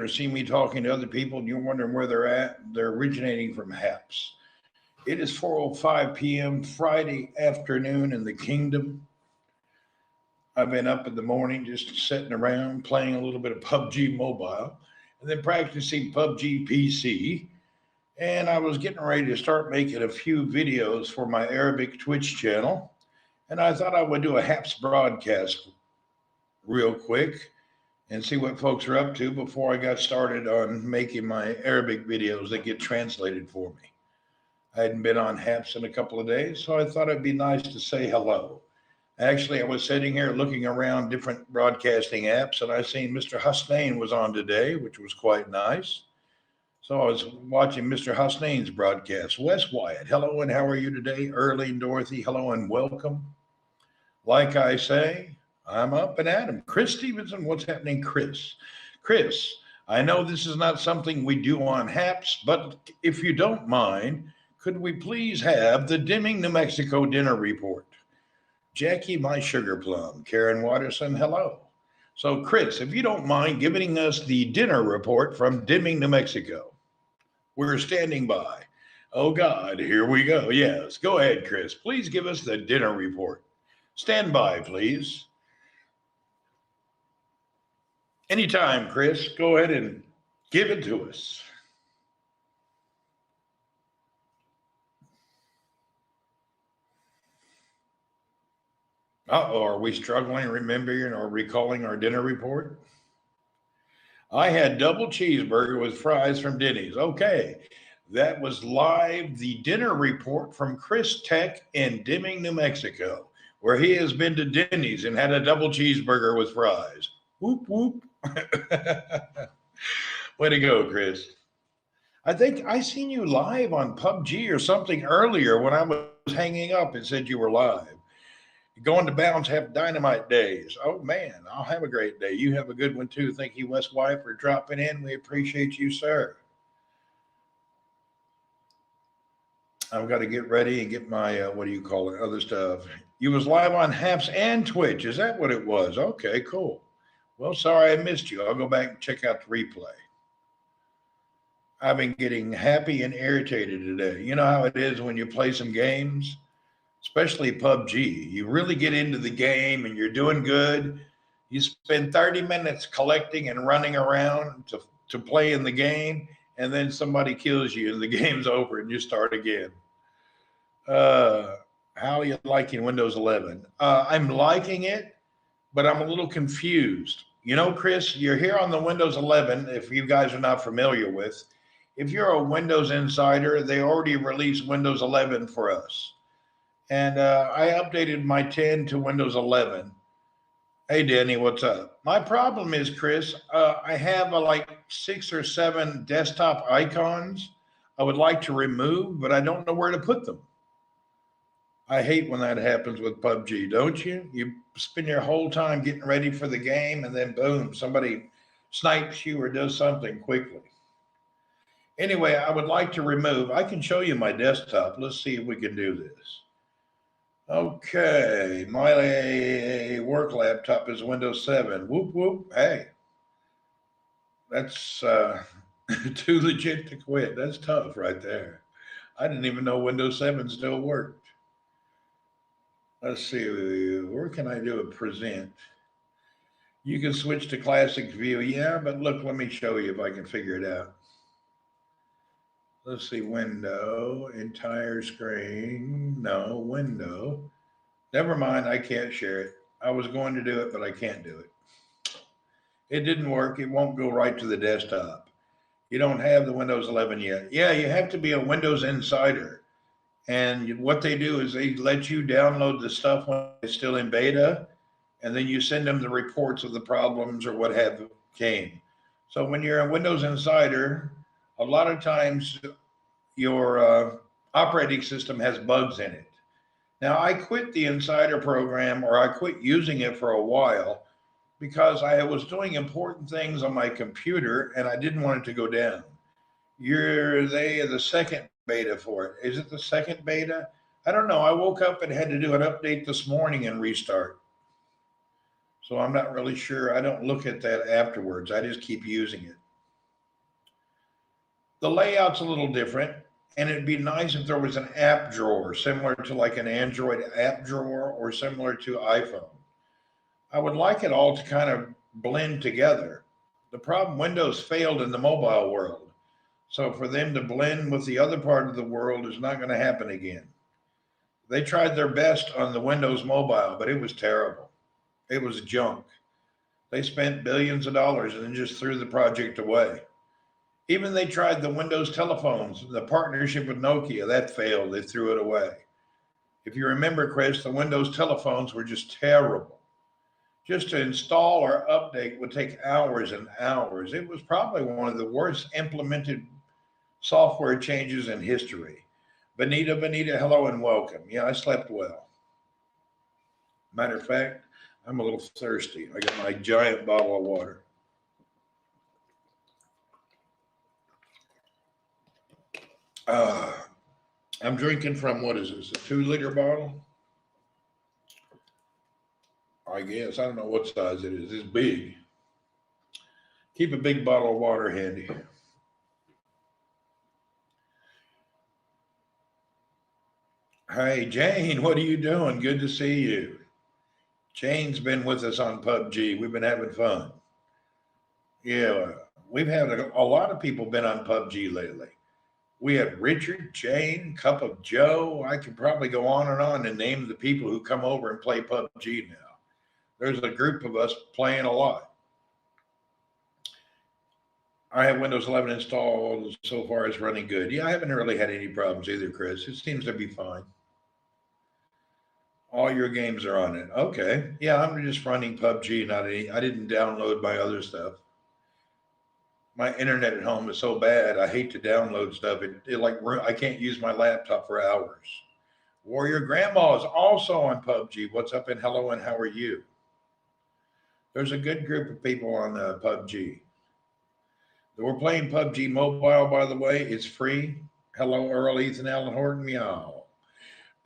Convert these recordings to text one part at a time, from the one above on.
or see me talking to other people and you're wondering where they're at, they're originating from HAPS. It is 4:05 p.m. Friday afternoon in the kingdom. I've been up in the morning just sitting around playing a little bit of PUBG Mobile and then practicing PUBG PC. And I was getting ready to start making a few videos for my Arabic Twitch channel. And I thought I would do a HAPS broadcast real quick and see what folks are up to before I got started on making my Arabic videos that get translated for me. I hadn't been on HAPS in a couple of days, so I thought it'd be nice to say hello. Actually, I was sitting here looking around different broadcasting apps, and I seen Mr. Hussein was on today, which was quite nice. So I was watching Mr. Hussain's broadcast. Wes Wyatt, hello and how are you today? Early and Dorothy, hello and welcome. Like I say, I'm up and at 'em. Chris Stevenson, what's happening, Chris? Chris, I know this is not something we do on HAPS, but if you don't mind, could we please have the Deming, New Mexico dinner report? Jackie, my sugar plum. Karen Watterson, hello. So, Chris, if you don't mind giving us the dinner report from Deming, New Mexico. We're standing by. Oh, God, here we go. Yes, go ahead, Chris. Please give us the dinner report. Stand by, please. Anytime, Chris, go ahead and give it to us. Uh-oh, are we struggling remembering or recalling our dinner report? I had double cheeseburger with fries from Denny's. Okay, that was live, the dinner report from Chris Tech in Deming, New Mexico, where he has been to Denny's and had a double cheeseburger with fries. Whoop, whoop. Way to go, Chris. I think I seen you live on PUBG or something earlier when I was hanging up and said you were live. Going to Bounds have dynamite days. Oh man, I'll have a great day. You have a good one too. Thank you, Wes White, for dropping in. We appreciate you, sir. I've got to get ready and get my what do you call it? Other stuff. You was live on HAPS and Twitch. Is that what it was? Okay, cool. Well, sorry I missed you. I'll go back and check out the replay. I've been getting happy and irritated today. You know how it is when you play some games, especially PUBG. You really get into the game and you're doing good. You spend 30 minutes collecting and running around to play in the game, and then somebody kills you and the game's over and you start again. How are you liking Windows 11? I'm liking it, but I'm a little confused. You know, Chris, you're here on the Windows 11, if you guys are not familiar with. If you're a Windows insider, they already released Windows 11 for us. And I updated my 10 to Windows 11. Hey, Danny, what's up? My problem is, Chris, I have like 6 or 7 desktop icons I would like to remove, but I don't know where to put them. I hate when that happens with PUBG, don't you? You spend your whole time getting ready for the game, and then boom, somebody snipes you or does something quickly. Anyway, I would like to remove. I can show you my desktop. Let's see if we can do this. Okay, my work laptop is Windows 7. Whoop, whoop. Hey, that's too legit to quit. That's tough right there. I didn't even know Windows 7 still worked. Let's see, where can I do a present? You can switch to classic view. Yeah, but look, let me show you if I can figure it out. Let's see, window, entire screen. No, window. Never mind, I can't share it. I was going to do it, but I can't do it. It didn't work. It won't go right to the desktop. You don't have the Windows 11 yet. Yeah, you have to be a Windows insider. And what they do is they let you download the stuff when it's still in beta, and then you send them the reports of the problems or what have came. So when you're a Windows insider, a lot of times your operating system has bugs in it. Now, I quit the insider program, or I quit using it for a while because I was doing important things on my computer and I didn't want it to go down. They are the second beta for it. Is it the second beta? I don't know. I woke up and had to do an update this morning and restart. So I'm not really sure. I don't look at that afterwards. I just keep using it. The layout's a little different, and it'd be nice if there was an app drawer similar to like an Android app drawer or similar to iPhone. I would like it all to kind of blend together. The problem, Windows failed in the mobile world. So for them to blend with the other part of the world is not going to happen again. They tried their best on the Windows mobile, but it was terrible. It was junk. They spent billions of dollars and then just threw the project away. Even they tried the Windows telephones, the partnership with Nokia, that failed. They threw it away. If you remember, Chris, the Windows telephones were just terrible. Just to install or update would take hours and hours. It was probably one of the worst implemented software changes in history. Benita, hello and welcome. Yeah, I slept well. Matter of fact, I'm a little thirsty. I got my giant bottle of water. I'm drinking from, what is this, a 2 liter bottle? I guess. I don't know what size it is. It's big. Keep a big bottle of water handy. Hey, Jane, what are you doing? Good to see you. Jane's been with us on PUBG. We've been having fun. Yeah, we've had a lot of people been on PUBG lately. We had Richard, Jane, Cup of Joe. I could probably go on and name the people who come over and play PUBG now. There's a group of us playing a lot. I have Windows 11 installed. So far, it's running good. Yeah, I haven't really had any problems either, Chris. It seems to be fine. All your games are on it. Okay. Yeah, I'm just running PUBG, not any. I didn't download my other stuff. My internet at home is so bad. I hate to download stuff. I can't use my laptop for hours. Warrior Grandma is also on PUBG. What's up and hello and how are you? There's a good group of people on PUBG. We're playing PUBG Mobile, by the way. It's free. Hello, Earl, Ethan, Allen Horton, meow.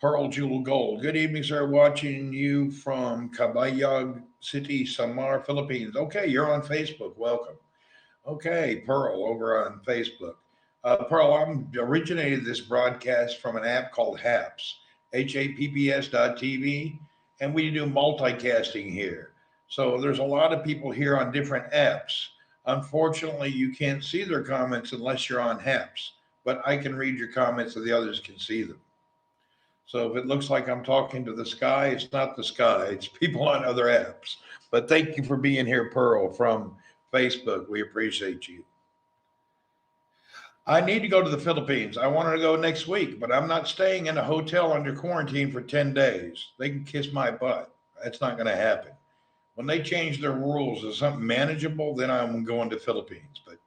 Pearl Jewel Gold. Good evening, sir. Watching you from Cabayog City, Samar, Philippines. Okay, you're on Facebook. Welcome. Okay, Pearl over on Facebook. Pearl, I'm originated this broadcast from an app called HAPS, HAPPS.TV, and we do multicasting here. So there's a lot of people here on different apps. Unfortunately, you can't see their comments unless you're on HAPS, but I can read your comments so the others can see them. So if it looks like I'm talking to the sky, it's not the sky, it's people on other apps. But thank you for being here, Pearl, from Facebook. We appreciate you. I need to go to the Philippines. I wanted to go next week, but I'm not staying in a hotel under quarantine for 10 days. They can kiss my butt. That's not going to happen. When they change their rules to something manageable, then I'm going to Philippines. But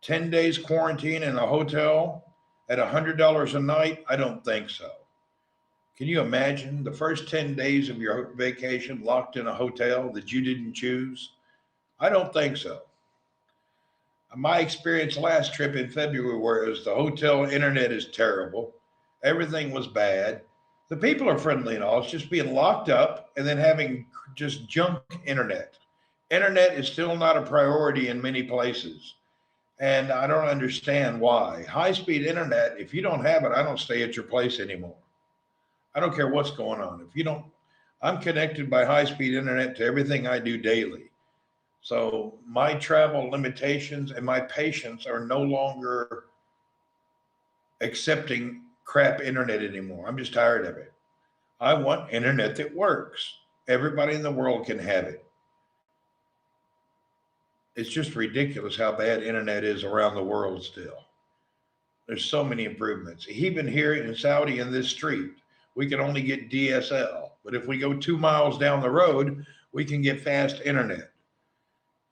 10 days quarantine in a hotel at $100 a night, I don't think so. Can you imagine the first 10 days of your vacation locked in a hotel that you didn't choose? I don't think so. My experience last trip in February was the hotel internet is terrible. Everything was bad. The people are friendly and all. It's just being locked up and then having just junk internet. Internet is still not a priority in many places. And I don't understand why. High-speed internet, if you don't have it, I don't stay at your place anymore. I don't care what's going on. If you don't, I'm connected by high-speed internet to everything I do daily. So my travel limitations and my patience are no longer accepting crap internet anymore. I'm just tired of it. I want internet that works. Everybody in the world can have it. It's just ridiculous how bad internet is around the world still. There's so many improvements. Even here in Saudi in this street, we can only get DSL. But if we go 2 miles down the road, we can get fast internet.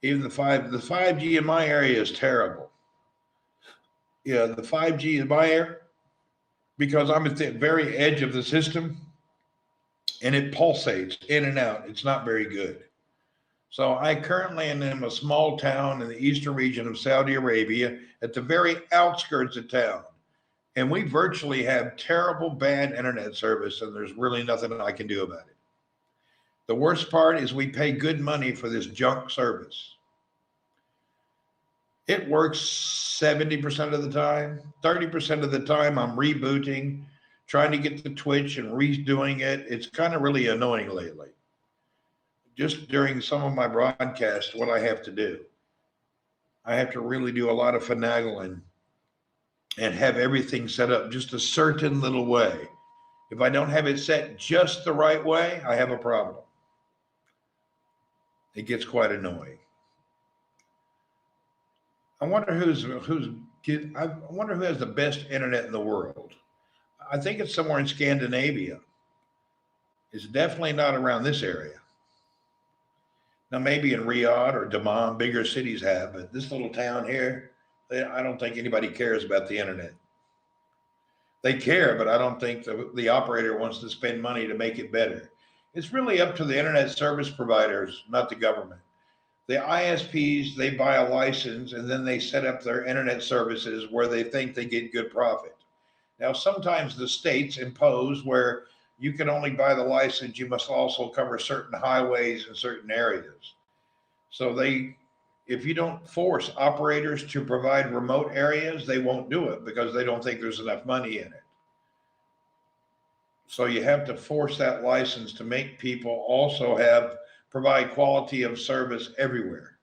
Even the 5G in my area is terrible. Yeah, the 5G in my area, because I'm at the very edge of the system and it pulsates in and out. It's not very good. So I currently am in a small town in the eastern region of Saudi Arabia at the very outskirts of town. And we virtually have terrible, bad internet service, and there's really nothing I can do about it. The worst part is we pay good money for this junk service. It works 70% of the time. 30% of the time, I'm rebooting, trying to get the Twitch and redoing it. It's kind of really annoying lately. Just during some of my broadcasts, what I have to do, I have to really do a lot of finagling and have everything set up just a certain little way. If I don't have it set just the right way, I have a problem. It gets quite annoying. I wonder I wonder who has the best internet in the world. I think it's somewhere in Scandinavia. It's definitely not around this area. Now, maybe in Riyadh or Dammam, bigger cities have, but this little town here, I don't think anybody cares about the internet. They care, but I don't think the operator wants to spend money to make it better. It's really up to the internet service providers, not the government. The ISPs, they buy a license and then they set up their internet services where they think they get good profit. Now, sometimes the states impose where you can only buy the license, you must also cover certain highways in certain areas. So if you don't force operators to provide remote areas, they won't do it because they don't think there's enough money in it. So you have to force that license to make people also provide quality of service everywhere,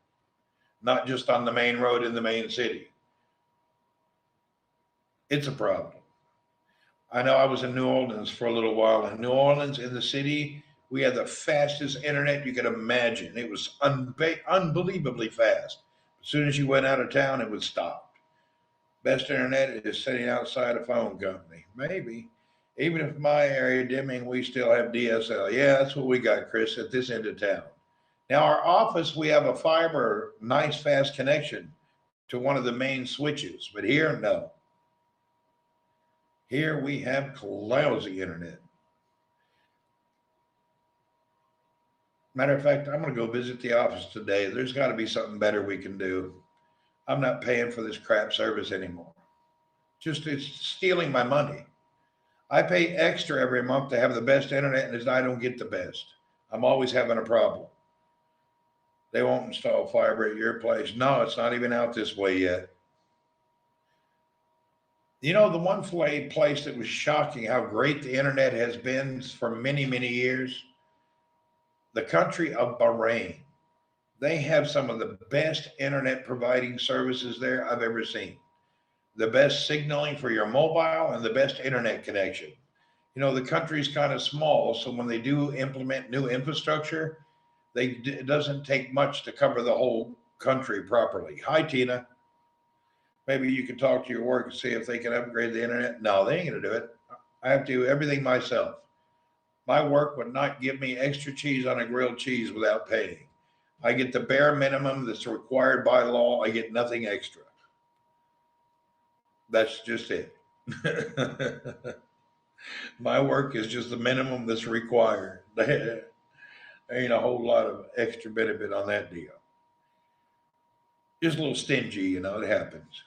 not just on the main road in the main city. It's a problem. I know I was in New Orleans for a little while. In New Orleans, in the city, we had the fastest internet you could imagine. It was unbelievably fast. As soon as you went out of town, it would stop. Best internet is sitting outside a phone company. Maybe. Even if my area, Deming, we still have DSL. Yeah, that's what we got, Chris, at this end of town. Now, our office, we have a fiber, nice, fast connection to one of the main switches. But here, no. Here we have lousy internet. Matter of fact, I'm going to go visit the office today. There's got to be something better we can do. I'm not paying for this crap service anymore. Just it's stealing my money. I pay extra every month to have the best internet, and I don't get the best. I'm always having a problem. They won't install fiber at your place. No, it's not even out this way yet. You know, the one place that was shocking how great the internet has been for many, many years, the country of Bahrain. They have some of the best internet providing services there I've ever seen. The best signaling for your mobile and the best internet connection. You know, the country's kind of small, so when they do implement new infrastructure, it doesn't take much to cover the whole country properly. Hi, Tina. Maybe you can talk to your work and see if they can upgrade the internet. No, they ain't going to do it. I have to do everything myself. My work would not give me extra cheese on a grilled cheese without paying. I get the bare minimum that's required by law. I get nothing extra. That's just it. My work is just the minimum that's required. There ain't a whole lot of extra benefit on that deal. Just a little stingy, you know, it happens.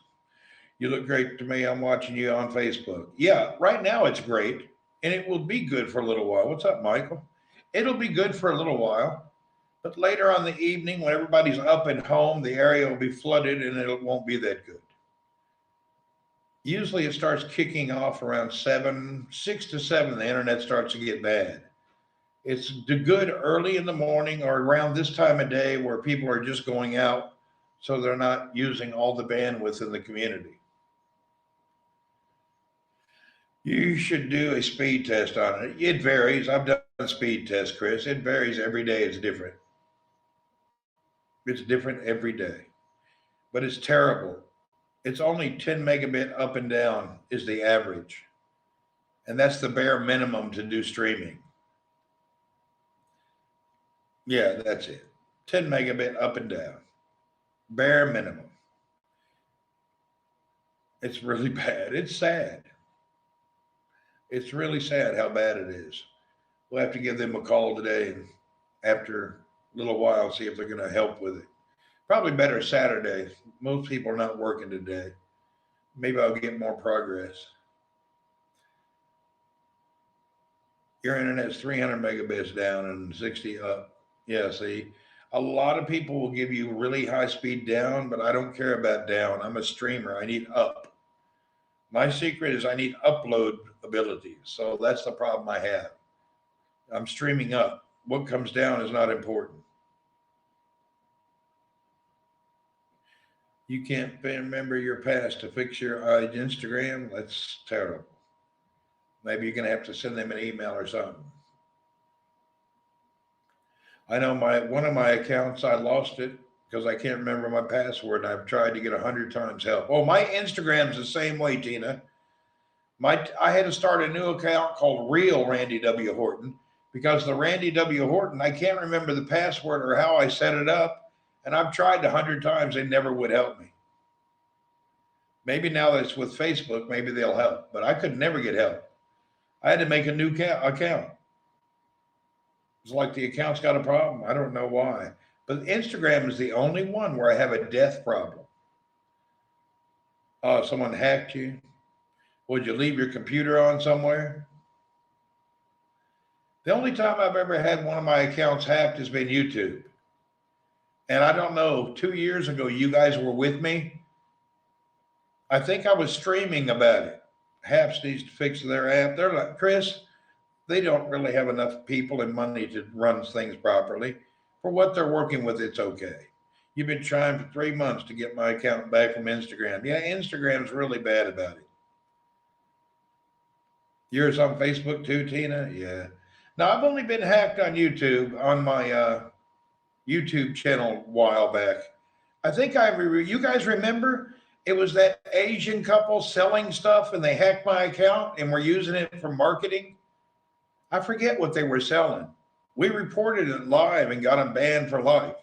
You look great to me. I'm watching you on Facebook. Yeah, right now it's great. And it will be good for a little while. What's up, Michael? It'll be good for a little while. But later on the evening, when everybody's up and home, the area will be flooded and it won't be that good. Usually it starts kicking off around 6 to 7, the internet starts to get bad. It's good early in the morning or around this time of day where people are just going out, so they're not using all the bandwidth in the community. You should do a speed test on it. It varies. I've done a speed test, Chris. It varies every day. It's different. It's different every day. But it's terrible. It's only 10 megabit up and down is the average. And that's the bare minimum to do streaming. Yeah, that's it. 10 megabit up and down. Bare minimum. It's really bad. It's sad. It's really sad how bad it is. We'll have to give them a call today and after a little while, see if they're going to help with it. Probably better Saturday. Most people are not working today. Maybe I'll get more progress. Your internet's 300 megabits down and 60 up. Yeah, see, A lot of people will give you really high speed down, but I don't care about down. I'm a streamer. I need up. My secret is I need upload ability. So that's the problem I have. I'm streaming up. What comes down is not important. You can't remember your past to fix your Instagram. That's terrible. Maybe you're going to have to send them an email or something. I know one of my accounts, I lost it because I can't remember my password, and I've tried to get 100 times help. Oh, my Instagram's the same way, Tina. I had to start a new account called Real Randy W. Horton because the Randy W. Horton, I can't remember the password or how I set it up, and I've tried 100 times. They never would help me. Maybe now that it's with Facebook, maybe they'll help, but I could never get help. I had to make a new account. It's like the account's got a problem. I don't know why. But Instagram is the only one where I have a death problem. Someone hacked you. Would you leave your computer on somewhere? The only time I've ever had one of my accounts hacked has been YouTube. And I don't know, 2 years ago, you guys were with me. I think I was streaming about it. Haps needs to fix their app. They're like, Chris, they don't really have enough people and money to run things properly. For what they're working with, it's okay. You've been trying for 3 months to get my account back from Instagram. Yeah, Instagram's really bad about it. Yours on Facebook too, Tina? Yeah. Now, I've only been hacked on YouTube, on my YouTube channel a while back. I think you guys remember? It was that Asian couple selling stuff and they hacked my account and were using it for marketing. I forget what they were selling. We reported it live and got them banned for life.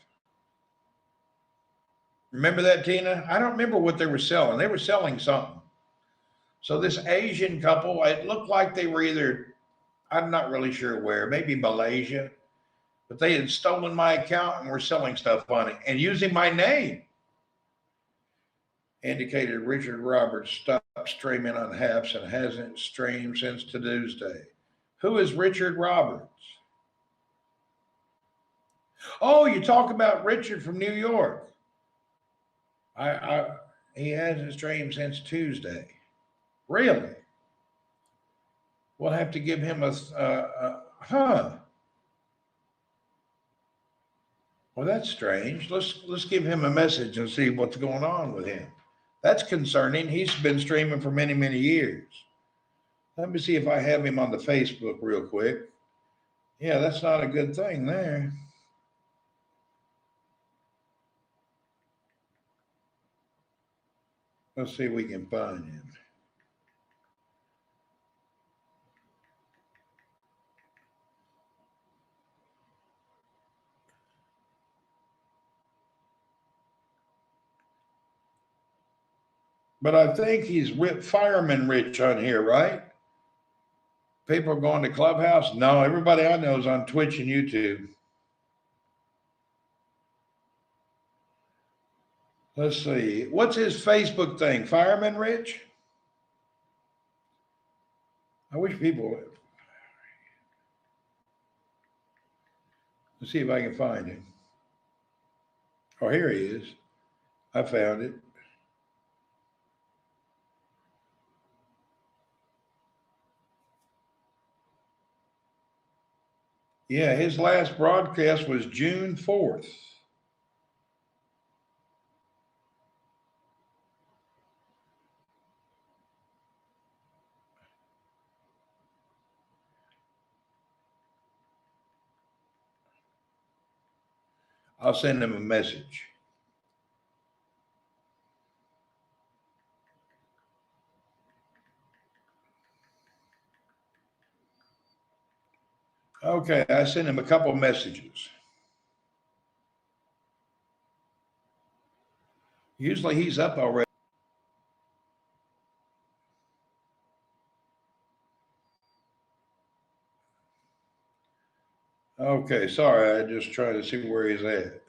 Remember that, Tina? I don't remember what they were selling. They were selling something. So this Asian couple, it looked like they were either, I'm not really sure where, maybe Malaysia, but they had stolen my account and were selling stuff on it and using my name. Indicated Richard Roberts stopped streaming on Haps and hasn't streamed since Tuesday. Who is Richard Roberts? Oh, you talk about Richard from New York. He hasn't streamed since Tuesday. Really? We'll have to give him huh. Well, that's strange. Let's give him a message and see what's going on with him. That's concerning. He's been streaming for many, many years. Let me see if I have him on the Facebook real quick. Yeah, that's not a good thing there. Let's see if we can find him. But I think he's Fireman Rich on here, right? People are going to Clubhouse? No, everybody I know is on Twitch and YouTube. Let's see. What's his Facebook thing? Fireman Rich? I wish people would. Let's see if I can find him. Oh, here he is. I found it. Yeah, his last broadcast was June 4th. I'll send him a message. Okay, I sent him a couple messages. Usually he's up already. Okay, sorry, I just trying to see where he's at.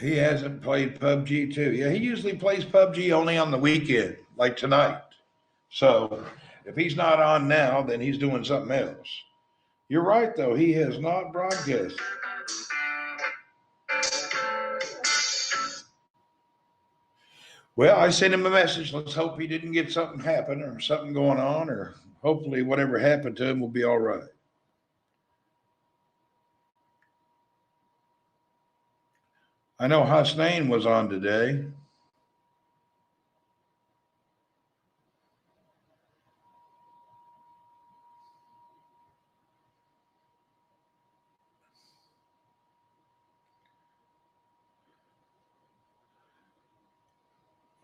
He hasn't played PUBG too. Yeah, he usually plays PUBG only on the weekend, like tonight. So if he's not on now, then he's doing something else. You're right, though. He has not broadcast. Well, I sent him a message. Let's hope he didn't get something happen or something going on, or hopefully whatever happened to him will be all right. I know Hasnain was on today.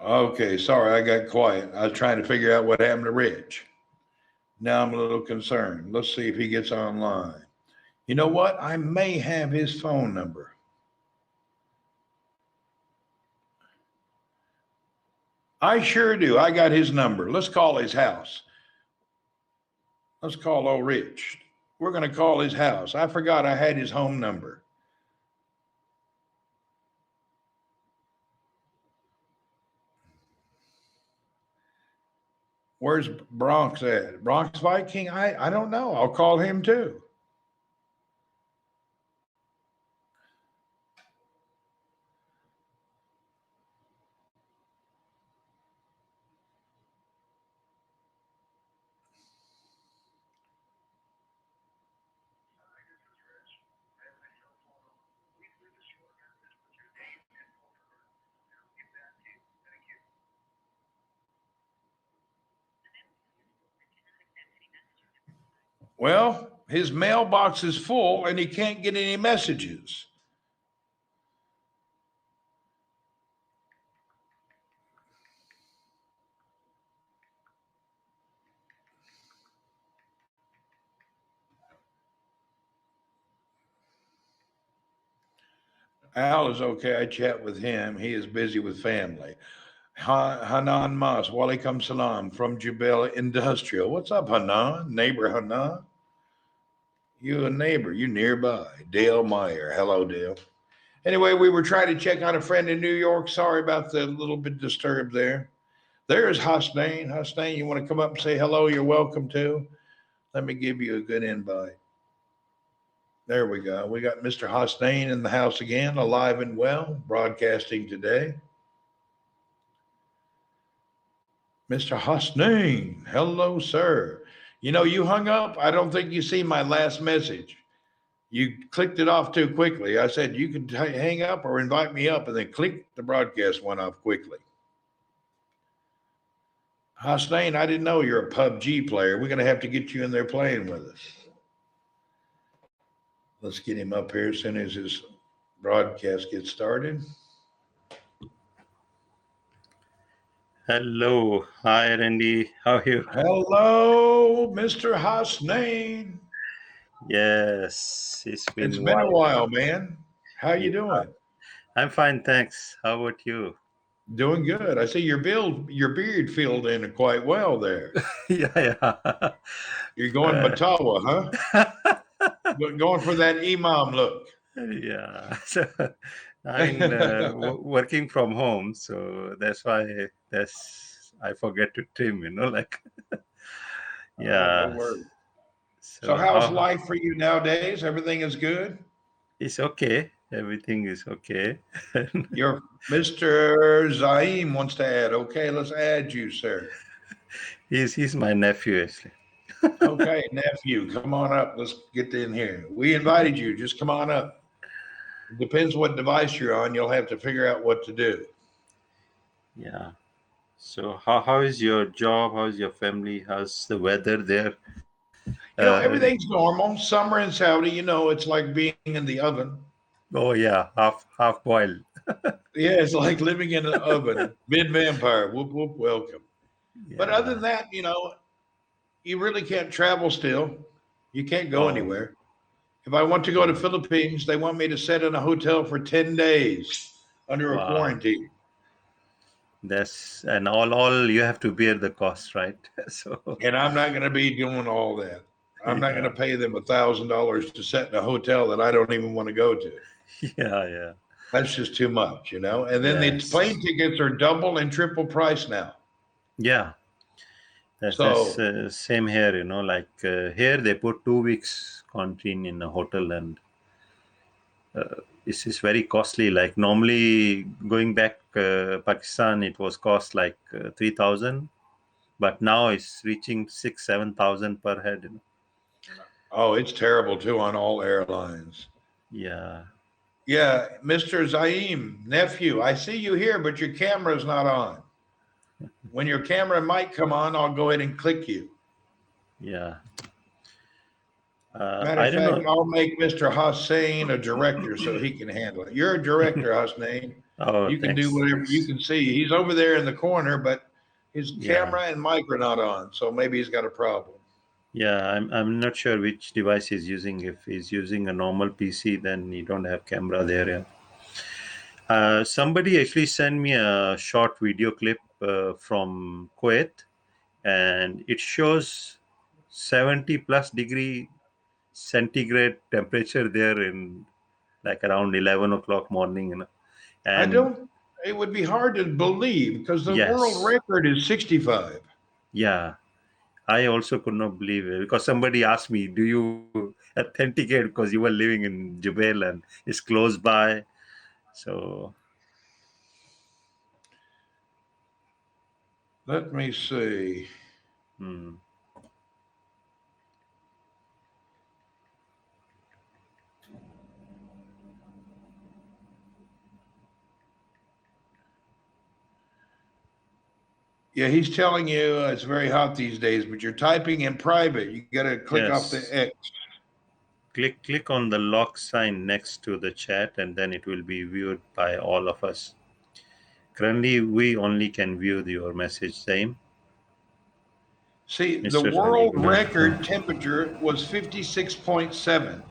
Okay, sorry, I got quiet. I was trying to figure out what happened to Rich. Now I'm a little concerned. Let's see if he gets online. You know what? I may have his phone number. I sure do. I got his number. Let's call his house. Let's call old Rich. We're going to call his house. I forgot I had his home number. Where's Bronx at? Bronx Viking? I don't know. I'll call him too. Well, his mailbox is full and he can't get any messages. Al is okay. I chat with him. He is busy with family. Hanan Mas, Walaikum Salam from Jubel Industrial. What's up, Hanan? Neighbor Hanan? You a neighbor, you nearby. Dale Meyer. Hello, Dale. Anyway, we were trying to check on a friend in New York. Sorry about the little bit disturbed there. There's Hasnain. Hasnain, you want to come up and say hello? You're welcome to. Let me give you a good invite. There we go. We got Mr. Hasnain in the house again, alive and well, broadcasting today. Mr. Hasnain, hello, sir. You know, you hung up. I don't think you see my last message. You clicked it off too quickly. I said you could hang up or invite me up, and then click the broadcast went off quickly. Hasnain, I didn't know you're a PUBG player. We're going to have to get you in there playing with us. Let's get him up here as soon as his broadcast gets started. Hello. Hi, Randy. How are you? Hello, Mr. Hasnain. Yes, It's been a while, man. How you doing? I'm fine, thanks. How about you? Doing good. I see your beard filled in quite well there. Yeah. You're going Batawa, huh? Going for that imam look. Yeah. So I'm working from home, so that's why I forget to trim, like. Yeah. No worries. So how's life for you nowadays? Everything is good? It's okay. Everything is okay. Your Mr. Zaim wants to add. Okay, let's add you, sir. He's my nephew, actually. Okay, nephew, come on up. Let's get in here. We invited you. Just come on up. It depends what device you're on. You'll have to figure out what to do. Yeah. So how is your job? How's your family? How's the weather there? Everything's normal. Summer in Saudi, it's like being in the oven. Oh yeah, half boiled. Yeah, it's like living in an oven. Mid-vampire. Whoop, whoop, welcome. Yeah. But other than that, you really can't travel still. You can't go anywhere. If I want to go to Philippines, they want me to sit in a hotel for 10 days under a quarantine. And all you have to bear the cost, right? And I'm not going to be doing all that. I'm not going to pay them $1,000 to sit in a hotel that I don't even want to go to. Yeah. That's just too much, you know. And then the Yes. plane tickets are double and triple price now. Yeah. That's So same here, you know, like here they put 2 weeks quarantine in a hotel, and this is very costly. Like normally going back Pakistan, it was cost like 3,000, but now it's reaching 6-7,000 per head. You know? oh, it's terrible too on all airlines. Yeah. Yeah, Mr. Zaim, nephew, I see you here, but your camera's not on. When your camera might come on, I'll go ahead and click you. Yeah. Matter I of don't fact, know. I'll make Mr. Hussein a director so he can handle it. You're a director, Hussein. Oh, You can do thanks. whatever you Thanks. can see. He's over there in the corner, but his Yeah. camera and mic are not on, so maybe he's got a problem. Yeah. I'm not sure which device he's using. If he's using a normal PC, then you don't have camera there. Yeah. Somebody actually sent me a short video clip from Kuwait, and it shows 70 plus degree centigrade temperature there in like around 11 o'clock morning, you know. I And don't, it would be hard to believe because the world yes, record is 65. yeah, I also could not believe it because somebody asked me, "Do you authenticate because you were living in Jubail and it's close by?" So, Let me see. hmm, Yeah, he's telling you it's very hot these days, but you're typing in private. You got to click off the yes, X. click on the lock sign next to the chat, and then it will be viewed by all of us. Currently, we only can view your message. Same, See, the Mr. world Sandeep. record temperature was 56.7.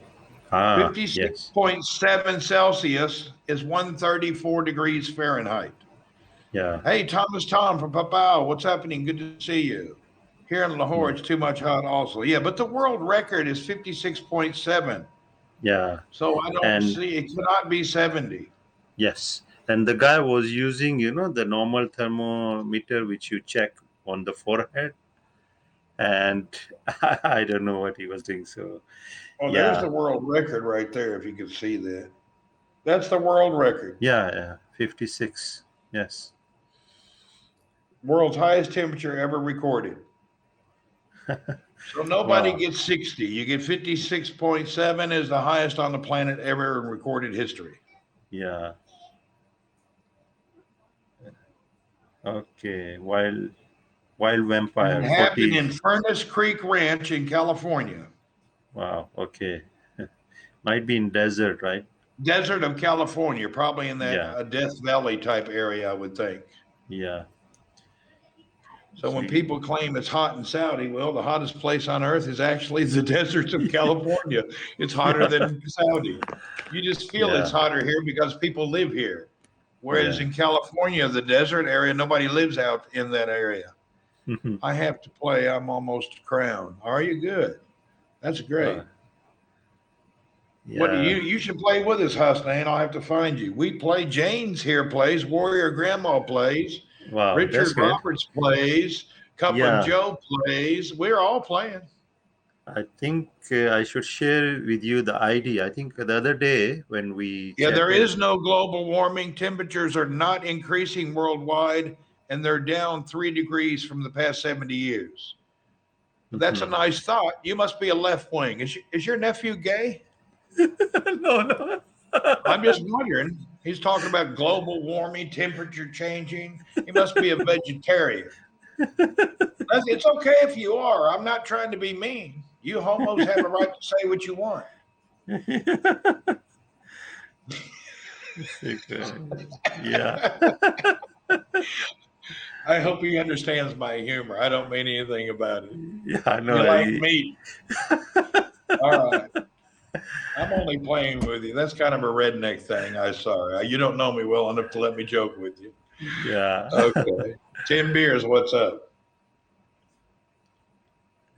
Yes, 56.7 Celsius is 134 degrees Fahrenheit. yeah. Hey, Thomas Tom from Papao, what's happening? Good to see you. Here in Lahore, Hmm. it's too much hot also. Yeah, but the world record is 56.7. Yeah, So I don't and see, it cannot be 70. yes, and the guy was using, you know, the normal thermometer which you check on the forehead, and I don't know what he was doing. So, Oh, there's yeah, the world record right there, if you can see that. That's the world record. yeah, 56. Yes, World's highest temperature ever recorded. So nobody wow, gets 60. You get 56.7 is the highest on the planet ever in recorded history. yeah, okay. Wild And it vampire, happened 40. in Furnace Creek Ranch in California, Wow, okay, might be in desert, right? desert of California, probably in that Yeah, Death Valley type area, I would think. yeah. So when See, people claim it's hot in Saudi, well, the hottest place on earth is actually the deserts of California. It's hotter than Saudi. You just feel it's yeah, hotter here because people live here. Whereas yeah. in California, the desert area, nobody lives out in that area. I have to play. I'm almost crowned. Are you good? That's uh, great. What yeah. you should play with us, Hussein. I'll have to find you. We play. Jane's here plays. Warrior Grandma plays. Wow, that's Richard great. Roberts plays. Cup of Yeah, Joe plays. We're all playing. I think I should share with you the ID. I think the other day when we Yeah, there chatted, is no global warming. Temperatures are not increasing worldwide, and they're down 3 degrees from the past 70 years. That's a mhm. nice thought. You must be a left wing. Is your nephew gay? No, no. I'm just wondering. He's talking about global warming, temperature changing. He must be a vegetarian. It's okay if you are. I'm not trying to be mean. You homos have a right to say what you want. Yeah, I hope he understands my humor. I don't mean anything about it. yeah, You no, like meat. All right. I'm only playing with you. That's kind of a redneck thing. I'm sorry. You don't know me well enough to let me joke with you. yeah. Okay. Tim Beers, what's up?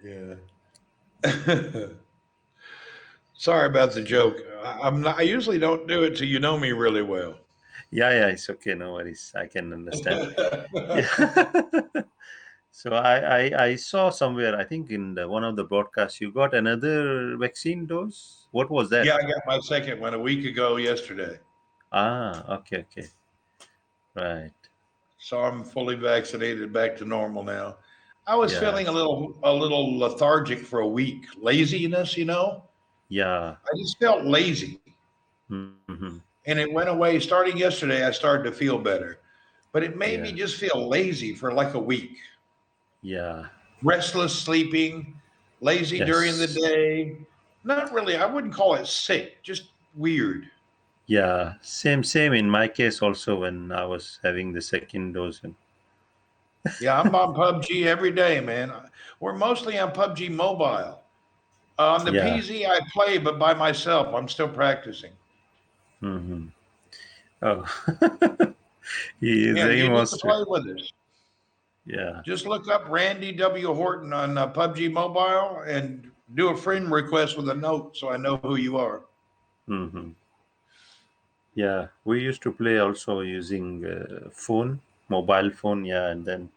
Yeah. Sorry about the joke. I'm not. I usually don't do it till you know me really well. Yeah, it's okay. No worries. I can understand. Yeah. So I saw somewhere, I think in one of the broadcasts, you got another vaccine dose. What was that? Yeah, I got my second one a week ago yesterday. Okay. Right. So I'm fully vaccinated, back to normal now. I was Yeah. feeling a little lethargic for a week. Laziness, Yeah. I just felt lazy. Hmm. And it went away starting yesterday. I started to feel better. But it made me Yeah. just feel lazy for like a week. Yeah. Restless sleeping, lazy during the Yes. day. Not really, I wouldn't call it sick, just weird. Yeah. Same in my case also when I was having the second dose. Yeah, I'm on PUBG every day, man. We're mostly on PUBG Mobile. On the Yeah. PZ, I play, but by myself. I'm still practicing. Hmm. Oh. Yeah, He you need to must. play with us. Yeah. Just look up Randy W. Horton on PUBG Mobile and do a friend request with a note so I know who you are. Hmm. Yeah, we used to play also using phone, mobile phone. Yeah, and then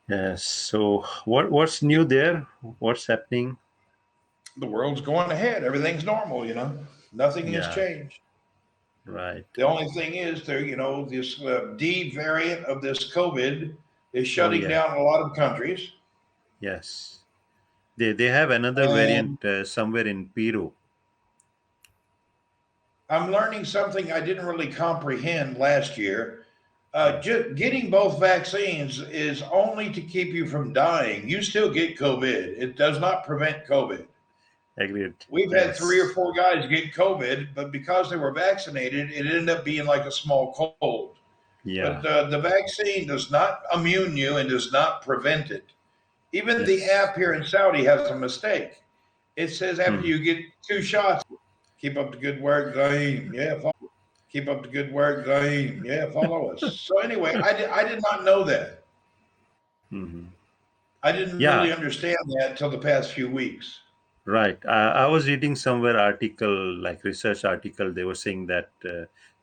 yes. So what's new there? What's happening? The world's going ahead. Everything's normal. Nothing has Yeah, changed. right. The only thing is, this D variant of this COVID is Oh shutting yeah, down a lot of countries. yes. They have another And variant somewhere in Peru. I'm learning something I didn't really comprehend last year. Mm. Just getting both vaccines is only to keep you from dying. You still get COVID. It does not prevent COVID. Agreed. We've had three or Yes. four guys get COVID, but because they were vaccinated, it ended up being like a small cold. But Yeah. the vaccine does not immune you and does not prevent it. Even the Yes. app here in Saudi has a mistake. It says after Hmm. you get 2 shots, keep up the good work, Zaim. Yeah, keep up the good work, Zaim. Yeah, follow us. So anyway, I did not know that. Hmm. I didn't Yeah. really understand that until the past few weeks. Right. I was reading somewhere article, like research article. They were saying that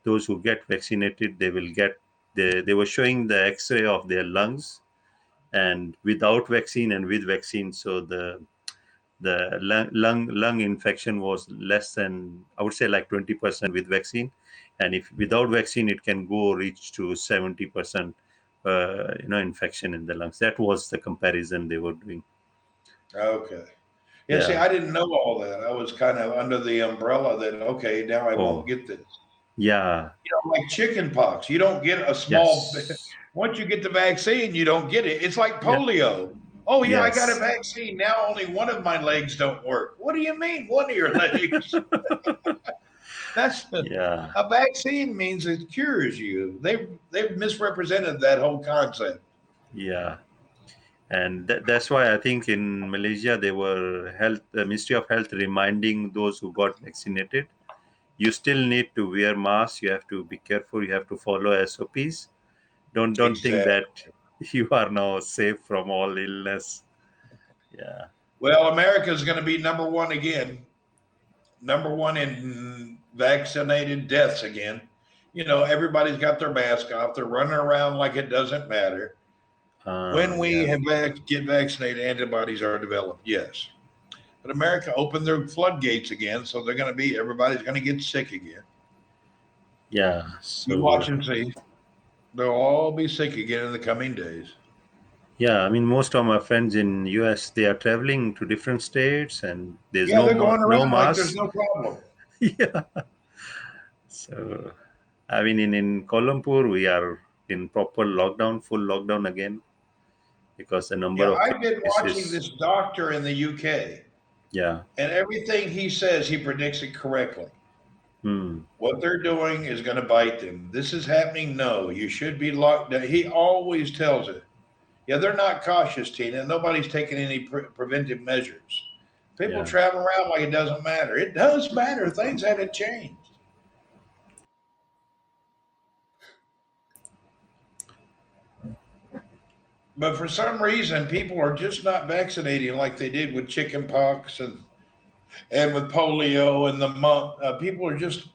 those who get vaccinated, they will get. They were showing the X-ray of their lungs, and without vaccine and with vaccine, so the lung infection was less than, I would say, like 20% with vaccine, and if without vaccine, it can go reach to 70%. Infection in the lungs. That was the comparison they were doing. Okay. Yeah, see, Yeah. I didn't know all that. I was kind of under the umbrella that, okay, now I won't Oh. get this. Yeah. Like chicken pox, you don't get a small, Yes. once you get the vaccine, you don't get it. It's like Yeah. polio. Oh, yeah, I got a Yes. vaccine. Now only one of my legs don't work. What do you mean, one of your legs? That's Yeah. a vaccine means it cures you. They've misrepresented that whole concept. Yeah. And that's why I think in Malaysia they were the Ministry of Health reminding those who got vaccinated, you still need to wear masks. You have to be careful. You have to follow SOPs. Don't think Exactly. that you are now safe from all illness. Yeah. Well, America is going to be number one again, number one in vaccinated deaths again. Everybody's got their mask off. They're running around like it doesn't matter. When we Yeah. get vaccinated, antibodies are developed. Yes, but America opened their floodgates again, so everybody's going to get sick again. Yeah. You So watch and see. They'll all be sick again in the coming days. yeah, I mean, most of my friends in US, they are traveling to different states, and there's Yeah, they're going no around like there's mask. no problem. Yeah. So I mean, in Kuala Lumpur, we are in proper lockdown, full lockdown again, because the number Yeah, of I've been watching cases. this doctor in the UK, Yeah. and everything he says, he predicts it correctly. Hmm. What they're doing is going to bite them. This is happening. No, you should be locked down. He always tells it. Yeah, they're not cautious, Tina. Nobody's taking any preventive measures. People Yeah. travel around like it doesn't matter. It does matter. Things haven't changed. But for some reason, people are just not vaccinating like they did with chicken pox and and with polio and the people are just,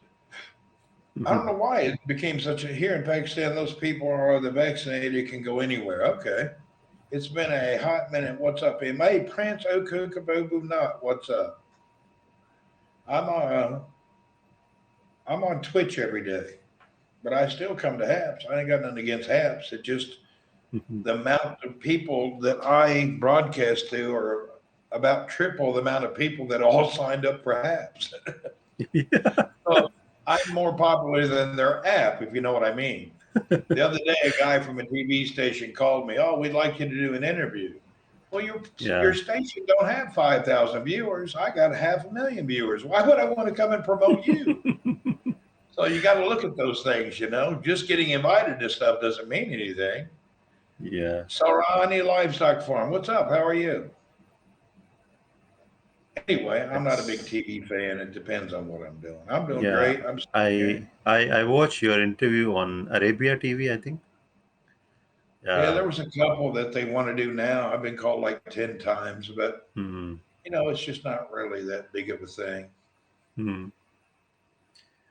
I don't know why it became such a, here in Pakistan, those people are the vaccinated can go anywhere. Okay. It's been a hot minute. What's up? Hey, Prince Okukabobu Nut. What's up? I'm I'm on Twitch every day, but I still come to Haps. I ain't got nothing against Haps. It just the amount of people that I broadcast to are about triple the amount of people that all signed up for Haps. Yeah. So I'm more popular than their app, if you know what I mean. The other day, a guy from a TV station called me. Oh, we'd like you to do an interview. Well, your Yeah. station don't have 5,000 viewers. I got 500,000 viewers. Why would I want to come and promote you? So you got to look at those things. Just getting invited to stuff doesn't mean anything. Yeah. Sarani Livestock Farm. What's up? How are you? Anyway, I'm not a big TV fan. It depends on what I'm doing. I'm doing Yeah. great. I'm I watched your interview on Arabia TV, I think. Yeah, Yeah. there was a couple that they want to do now. I've been called like 10 times, but Hmm. it's just not really that big of a thing. Hmm.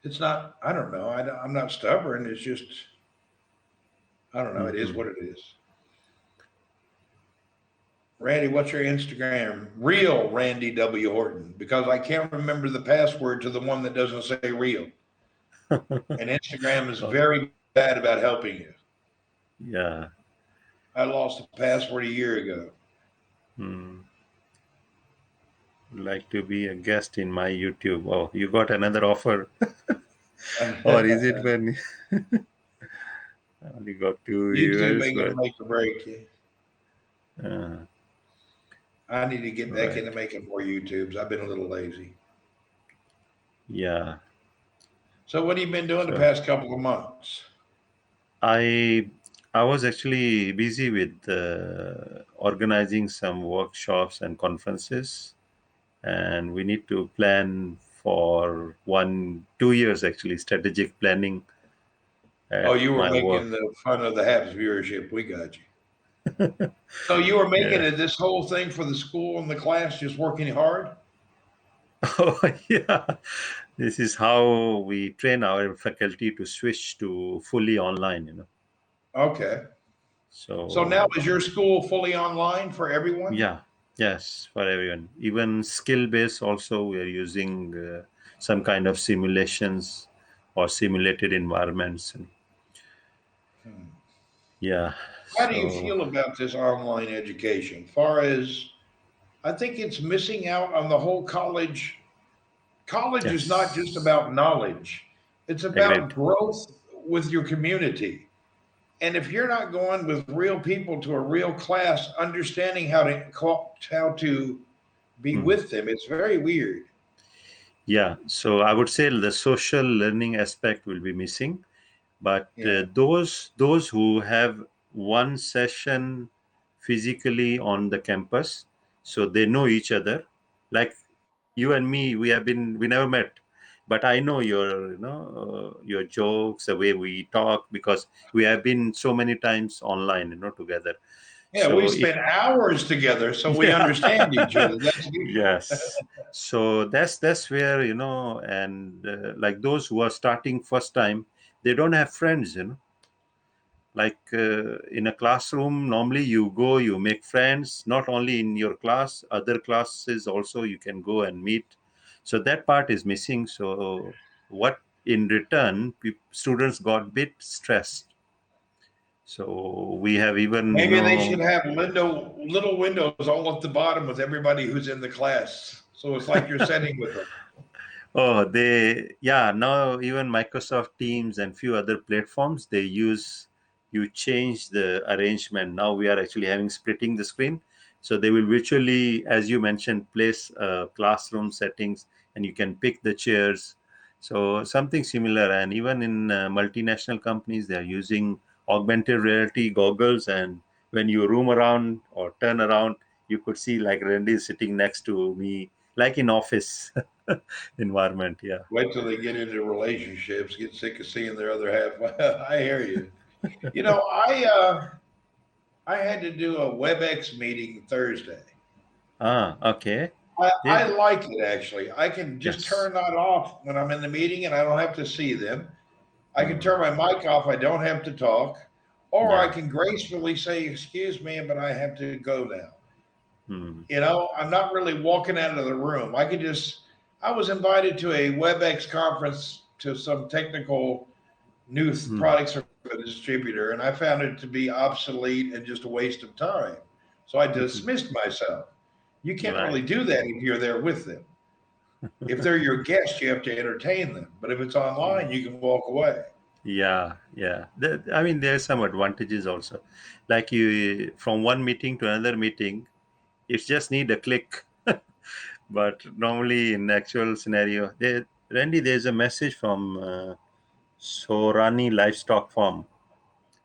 It's not, I don't know. I'm not stubborn. It's just, I don't know. It is Hmm. what it is. Randy, what's your Instagram? Real Randy W. Horton, because I can't remember the password to the one that doesn't say real. And Instagram is Oh, very bad about helping you. yeah. I lost the password a year ago. Hmm. Like to be a guest in my YouTube. Oh, you got another offer. Or is it when I only got 2 years? YouTube ain't going to But make or break you. uh, I need to get back right. into making more YouTubes. I've been a little lazy. Yeah. So what have you been doing the So past couple of months? I I was actually busy with organizing some workshops and conferences, and we need to plan for 2 years actually strategic planning Oh, at you were my work. making the fun of the Habs viewership. We got you. So you were making Yeah. it this whole thing for the school and the class, just working hard? Oh, yeah. This is how we train our faculty to switch to fully online. Okay. So now So, is your school fully online for everyone? yeah, yes, for everyone. Even skill based, also, we are using some kind of simulations or simulated environments. And Hmm. yeah, How do you so, feel about this online education? Far as I think it's missing out on the whole college. College is not just yes, about knowledge. It's about agreed. growth with your community. And if you're not going with real people to a real class, understanding how to be Hmm. with them, it's very weird. Yeah, so I would say the social learning aspect will be missing, but Yeah. those who have one session physically on the campus, so they know each other, like you and me, we never met, but I know your jokes, the way we talk, because we have been so many times online together. Yeah, we So it spent hours together, so we yeah. understand each other. That's good. Yes, so that's where and like those who are starting first time, they don't have friends, like in a classroom normally you go, you make friends not only in your class, other classes also you can go and meet. So that part is missing. So what in return, students got bit stressed. So we have even Maybe they should have little windows all at the bottom with everybody who's in the class. So it's like you're sitting with them. oh, yeah, now even Microsoft Teams and few other platforms, they use, you change the arrangement. Now we are actually having splitting the screen. So they will virtually, as you mentioned, place classroom settings, and you can pick the chairs. So something similar. And even in multinational companies, they are using augmented reality goggles. And when you roam around or turn around, you could see like Randy is sitting next to me, like in office. Environment. Yeah. Wait till they get into relationships, get sick of seeing their other half. I hear you. I had to do a WebEx meeting Thursday. Ah, okay. I like it actually. I can just Yes. turn that off when I'm in the meeting and I don't have to see them. I can turn my mic off. I don't have to talk. Or I Yeah. can gracefully say, excuse me, but I have to go now. Hmm. You know, I'm not really walking out of the room. I was invited to a WebEx conference to some technical new products from a distributor, and I found it to be obsolete and just a waste of time. So I dismissed myself. You can't Right. really do that if you're there with them. If they're your guest, you have to entertain them. But if it's online, you can walk away. Yeah, yeah. I mean, there's some advantages also. Like you, from one meeting to another meeting, it just need a click. But normally, in actual scenario, Randy, there's a message from Sorani Livestock Farm.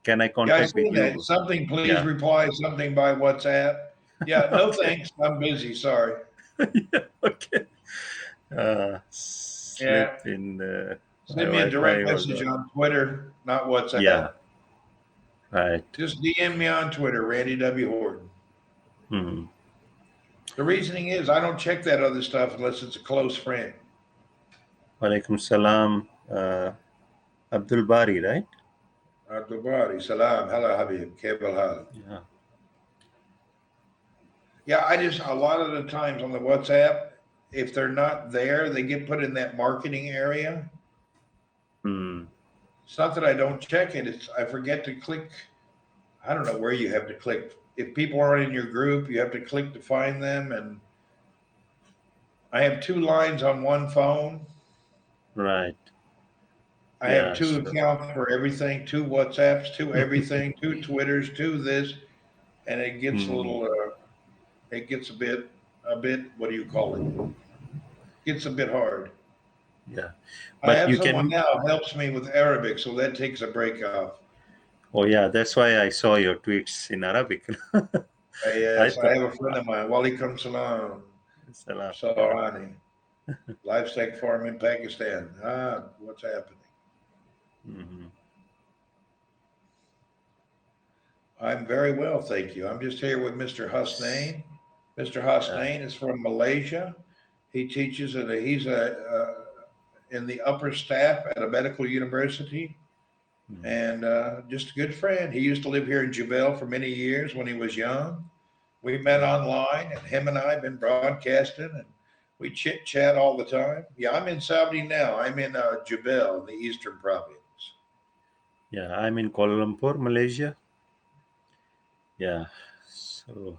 Can I Yeah, I contact with seen that. you? Something, please Yeah. reply something by WhatsApp. Yeah, no Okay. thanks. I'm busy. Sorry. Yeah, okay. Yeah. Slip in my Send me a Wi-Fi direct was message on Twitter, not yeah, WhatsApp. right. Just DM me on Twitter, Randy W. Horton. Hmm. The reasoning is I don't check that other stuff unless it's a close friend. Walaikum salam. Abdul Bari, right? Abdul Bari, salam, hello Habib, Kebal Hal. Yeah. Yeah, a lot of the times on the WhatsApp, if they're not there, they get put in that marketing area. Hmm. It's not that I don't check it, it's I forget to click. I don't know where you have to click. If people aren't in your group, you have to click to find them. And I have two lines on one phone. Right. I have Yeah. two So. accounts for everything, two WhatsApps, two everything, two Twitters, two this, and it gets a Hmm. little, it gets a bit, what do you call it? Gets a bit hard. Yeah. I But have you someone can. now helps me with Arabic, so that takes a break off. Oh yeah, that's why I saw your tweets in Arabic. I Yes, I thought. have a friend of mine, Walaikum Salam, Salam. Yeah. Saurani, livestock farm in Pakistan. What's happening? Hmm. I'm very well, thank you. I'm just here with Mr. Husnain. Mr. Yeah. Husnain is from Malaysia. He teaches in the upper staff at a medical university, and just a good friend. He used to live here in Jebel for many years when he was young. We met online, and him and I have been broadcasting, and we chit chat all the time. Yeah, I'm in Saudi now. I'm in Jebel, in the eastern province. Yeah. I'm in Kuala Lumpur, Malaysia. Yeah. So,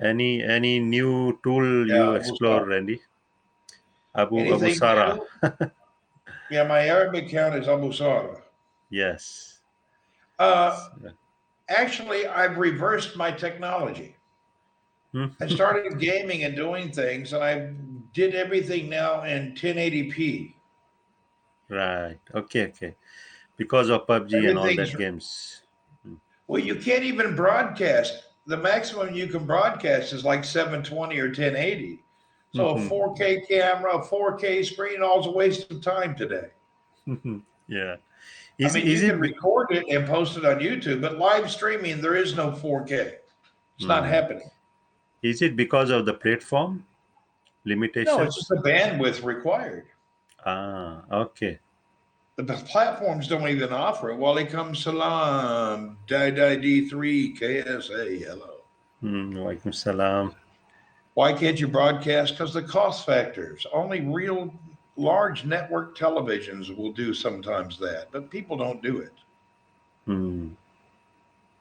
any new tool Yeah, you explore, Randy? Abu anything Sara. new? Yeah, my Arabic account is Abu Sara. Yes. Uh, Actually, I've reversed my technology. Hmm. I started gaming and doing things, and I did everything now in 1080p. Right. Okay. Okay. Because of PUBG and all Everything's that games. well, you can't even broadcast. The maximum you can broadcast is like 720 or 1080. So a Mhm. 4K camera, a 4K screen, all's a waste of time today. Yeah. I Is mean, is you it? can record it and post it on YouTube, but live streaming, there is no 4K. It's not Hmm. happening. Is it because of the platform No, it's just limitations? the bandwidth required. Ah. Okay. The platforms don't even offer it. Walaikum salam, D3, KSA, hello. Walaikum salam. Why can't you broadcast? Because the cost factors. Only real large network televisions will do sometimes that, but people don't do it. Hmm.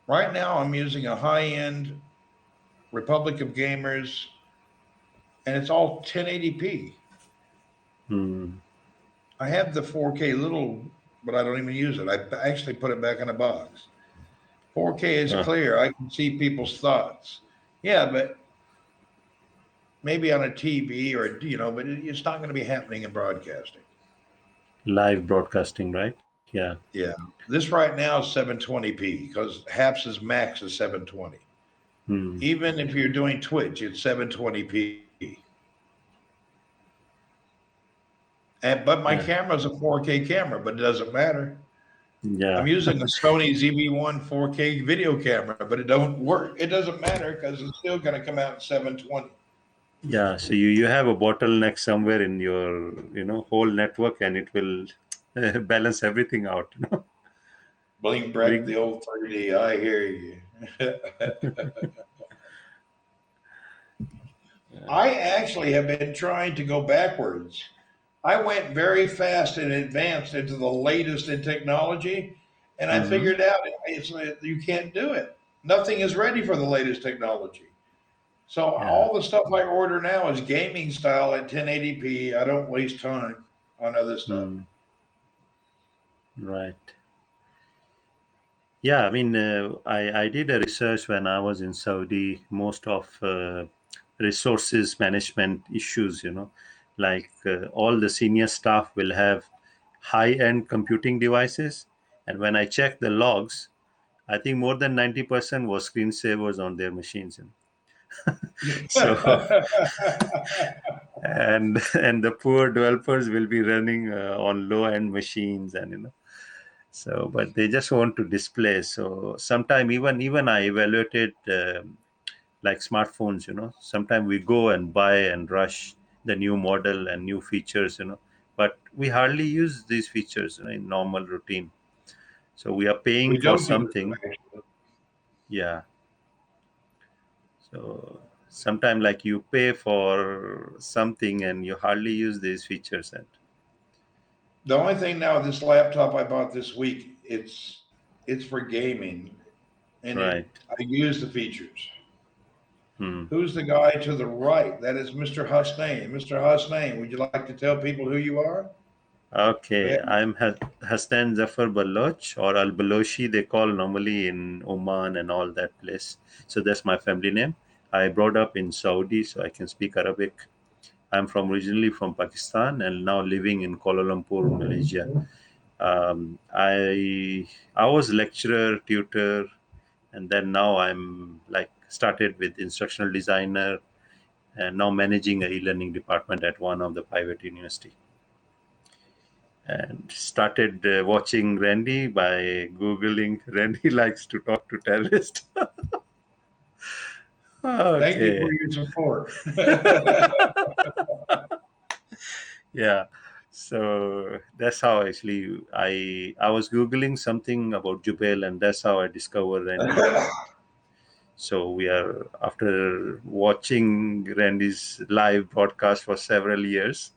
Right now, I'm using a high end Republic of Gamers, and it's all 1080p. Hmm. I have the 4K little, but I don't even use it. I actually put it back in a box. 4K is Ah, clear. I can see people's thoughts. Yeah, but maybe on a TV or but it's not going to be happening in broadcasting. live broadcasting, right? Yeah. Yeah, this right now is 720p because HAPS's max is 720. Hmm. Even if you're doing Twitch, it's 720p. But my Yeah. camera's a 4K camera, but it doesn't matter. Yeah. I'm using a Sony ZV-1 4K video camera, but it don't work. It doesn't matter because it's still going to come out in 720. Yeah, so you have a bottleneck somewhere in your whole network, and it will balance everything out. Bling back Bring the old 3D. I hear you. I actually have been trying to go backwards. I went very fast and advanced into the latest in technology, and I hmm figured out you can't do it. Nothing is ready for the latest technology. So Yeah. all the stuff I order now is gaming style at 1080p. I don't waste time on other stuff. Mm, right. Yeah, I mean, I did a research when I was in Saudi. Most of resources management issues, like all the senior staff will have high-end computing devices, and when I check the logs, I think more than 90% was screensavers on their machines. So, and the poor developers will be running on low-end machines, and so, but they just want to display. So sometime even I evaluated like smartphones. Sometime we go and buy and rush the new model and new features. But we hardly use these features in normal routine. So we are paying We for don't use them something. actually. Yeah. So sometime like you pay for something and you hardly use these features. And The only thing now, this laptop I bought this week, it's for gaming, and right. I use the features. Hmm. Who's the guy to the right? That is Mr. Hussein. Mr. Hussein, would you like to tell people who you are? Go Okay, ahead. I'm Hassan Zafar Baloch, or Al Balochi, they call normally in Oman and all that place. So that's my family name. I brought up in Saudi, so I can speak Arabic. I'm from originally from Pakistan and now living in Kuala Lumpur, Malaysia. I was lecturer, tutor, and then now I'm like started with instructional designer and now managing a e-learning department at one of the private university. And started watching Randy by googling Randy likes to talk to terrorists. Thank you for Okay. your support. Yeah. So that's how actually I was googling something about Jubail, and that's how I discovered Randy. So we are after watching Randy's live broadcast for several years.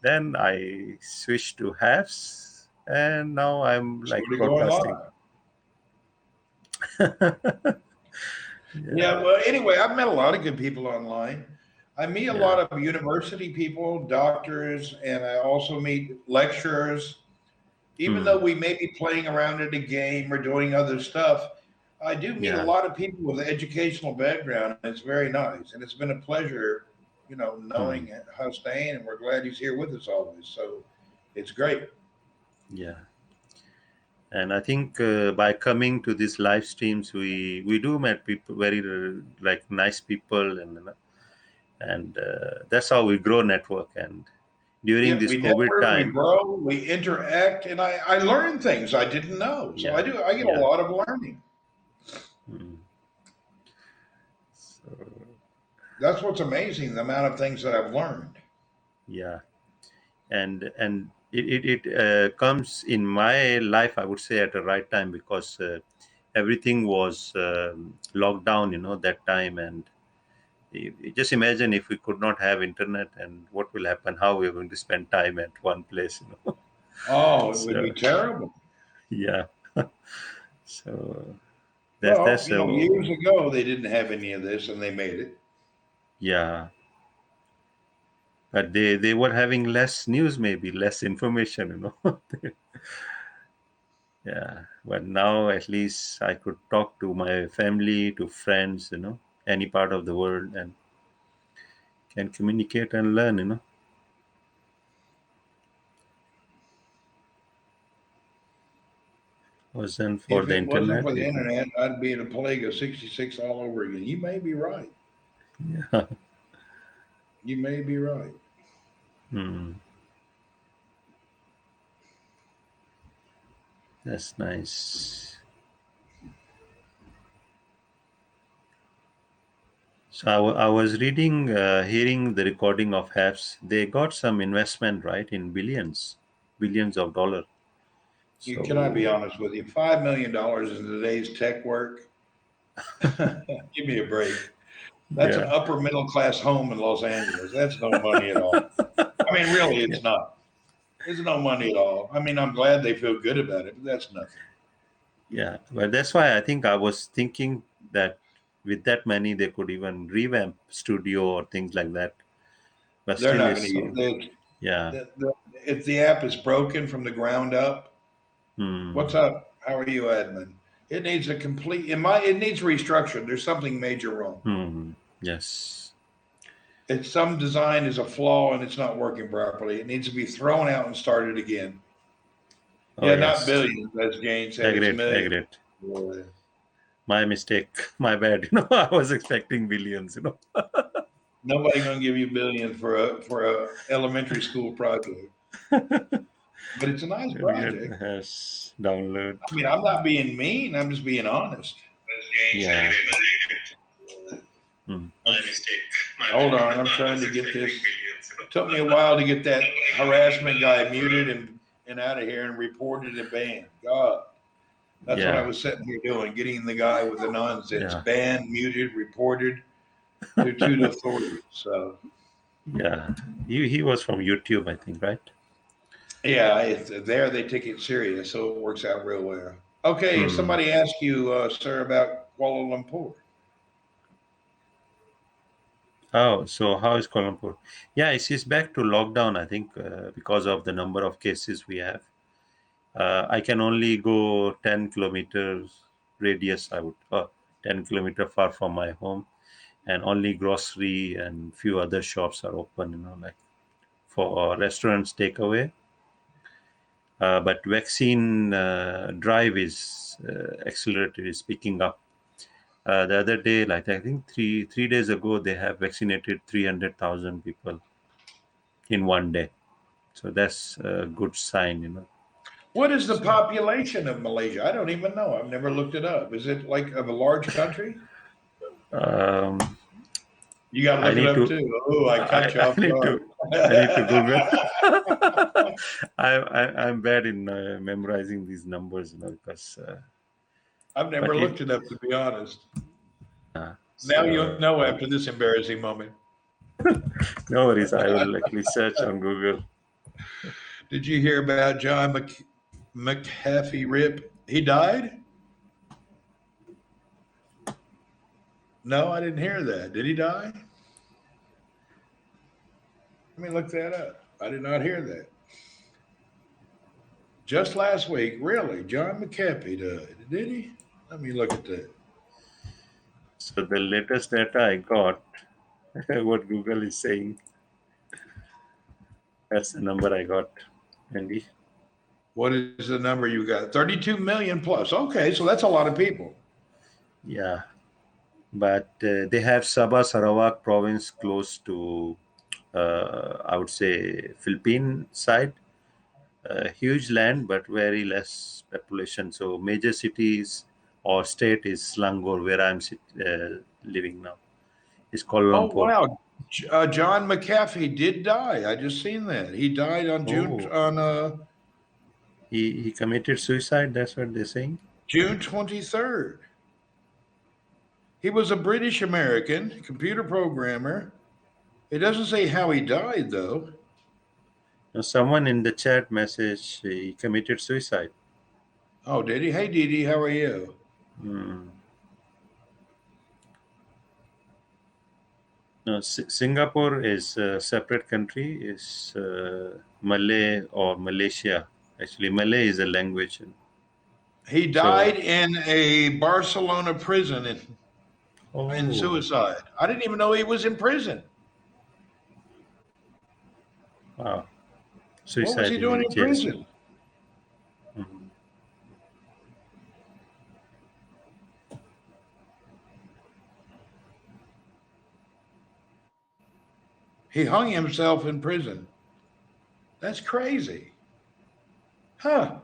Then I switched to Habs, and now I'm like Started going broadcasting. live. Yeah, Yeah. well, anyway, I've met a lot of good people online. I meet a Yeah. lot of university people, doctors, and I also meet lecturers. Even Hmm. though we may be playing around at a game or doing other stuff, I do meet a Yeah. lot of people with educational background. And it's very nice, and it's been a pleasure, Hmm. knowing Hussein, and we're glad he's here with us always. So it's great. Yeah. And I think by coming to these live streams, we do met people very like nice people, and that's how we grow network. And during Yeah, this we COVID network, we time, grow, we interact, and I learn things I didn't know. So yeah, I get a yeah, lot of learning. mm. So That's what's amazing, the amount of things that I've learned. yeah, and it comes in my life, I would say, at the right time, because everything was locked down, that time. And you just imagine if we could not have internet, and what will happen, how we're going to spend time at one place. Oh, it would So be terrible. yeah. So Well, that's years ago they didn't have any of this, and they made it. yeah, but they were having less news, maybe less information. Yeah, but now at least I could talk to my family, to friends, any part of the world, and can communicate and learn. Wasn't for If the it wasn't internet, for the it would. internet, I'd be in a plague of 66 all over again. You may be right. Yeah. You may be right. Hmm, that's nice. So I was reading, hearing the recording of Habs. They got some investment, right, in billions of dollars. Can I be So honest with you? $5 million in today's tech work. Give me a break. That's an yeah, upper middle class home in Los Angeles. That's no money at all. I mean, really, yeah, it's not. It's no money at all. I mean, I'm glad they feel good about it, but that's nothing. yeah. But that's why I think I was thinking that with that money they could even revamp studio or things like that. But They're still, not is going to so. use Yeah. if the app is broken from the ground up. What's Hmm. up? How are you, admin? It needs a complete. It needs restructured. There's something major wrong. Hmm. Yes. It's some design is a flaw and it's not working properly. It needs to be thrown out and started again. Oh Yeah, not yes. billions, as Jane said. It's Agreed. millions. Agreed. Boy. My mistake. My bad. I was expecting billions. Nobody gonna give you billions for a elementary school project. But it's a nice Get project. the hash download. I mean, I'm not being mean. I'm just being honest. Yeah. Hmm. Hold on, I'm trying to get this. It took me a while to get that harassment guy muted and out of here and reported and banned. God, that's what I Yeah. was sitting here doing, getting the guy with the nonsense Yeah. banned, muted, reported to the authorities. So Yeah. He was from YouTube, I think, right? yeah, it's there. They take it serious, so it works out real well. Okay, Hmm. somebody asked you, sir, about Kuala Lumpur. Oh, so how is Kuala Lumpur? Yeah, it's back to lockdown, I think, because of the number of cases we have. I can only go 10 kilometers radius, 10-kilometer far from my home, and only grocery and few other shops are open, like for restaurants takeaway. But vaccine drive is accelerated, is picking up. The other day, like I think three days ago, they have vaccinated 300,000 people in one day. So that's a good sign. What is the So population of Malaysia? I don't even know. I've never looked it up. Is it like of a large country? um, You got to I look it need up to too. Oh, I I, cut you off I need guard. to I need to Google. I'm bad in memorizing these numbers, because. I've But never looked it up to be honest. Now you'll so know after this embarrassing moment. no worries. I will actually search on Google. Did you hear about John McAfee Rip? He died? No, I didn't hear that. Did he die? Let me look that up. I did not hear that. Just last week, really? John McAfee died. Did he? Let me look at that. So the latest data I got, what Google is saying, that's the number I got, Andy. What is the number you got? 32 million plus. Okay, so that's a lot of people. Yeah, but they have Sabah Sarawak province close to, I would say, Philippine side. Huge land, but very less population. So major cities or state is Selangor, where living now. It's Kuala Oh Lumpur. wow, John McAfee did die. I just seen that he died on Oh, he committed suicide. That's what they're saying. June 23rd. He was a British American computer programmer. It doesn't say how he died though. Now, someone in the chat message he committed suicide. Oh, did he? Hey, Dee Dee, how are you? Hmm. No, Singapore is a separate country. Is Malay or Malaysia? Actually, Malay is a language. He So, died in a Barcelona prison in oh, suicide. I didn't even know he was in prison. wow, What was suicide he in doing a in jail cell. prison? Mhm. He hung himself in prison. That's crazy. Huh.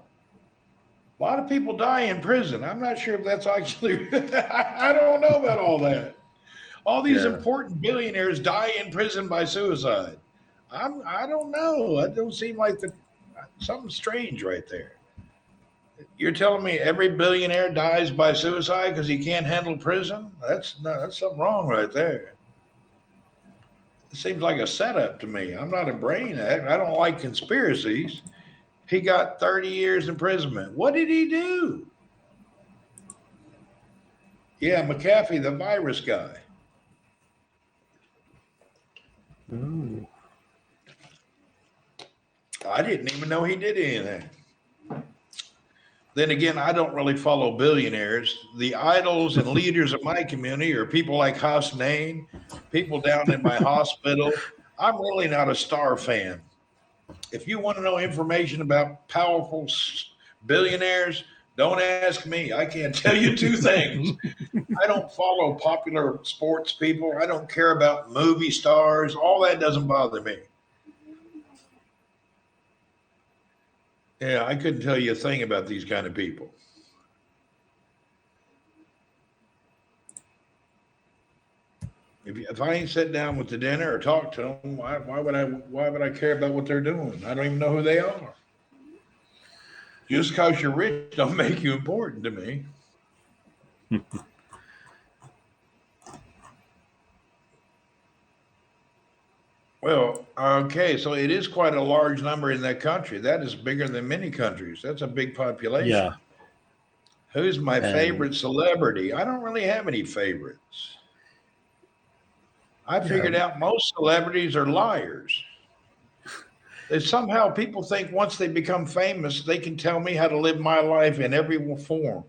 A lot of people die in prison. I'm not sure if that's actually, I don't know about all that. All these Yeah. important billionaires die in prison by suicide. I don't know. That don't seem like something strange right there. You're telling me every billionaire dies by suicide because he can't handle prison? That's no, that's something wrong right there. It seems like a setup to me. I'm not a brain. I don't like conspiracies. He got 30 years imprisonment. What did he do? Yeah, McAfee, the virus guy. Ooh. I didn't even know he did anything. Then again, I don't really follow billionaires. The idols and leaders of my community are people like Hasnain, people down in my hospital. I'm really not a star fan. If you want to know information about powerful billionaires, don't ask me. I can't tell you two things. I don't follow popular sports people. I don't care about movie stars. All that doesn't bother me. Yeah, I couldn't tell you a thing about these kind of people. If I ain't sit down with the dinner or talk to them, why would I care about what they're doing? I don't even know who they are. Just because you're rich don't make you important to me. Well, okay, so it is quite a large number in that country. That is bigger than many countries. That's a big Yeah. population. Who's my And favorite celebrity? I don't really have any favorites. I yeah, figured out most celebrities are liars. That somehow people think once they become famous, they can tell me how to live my life in every form.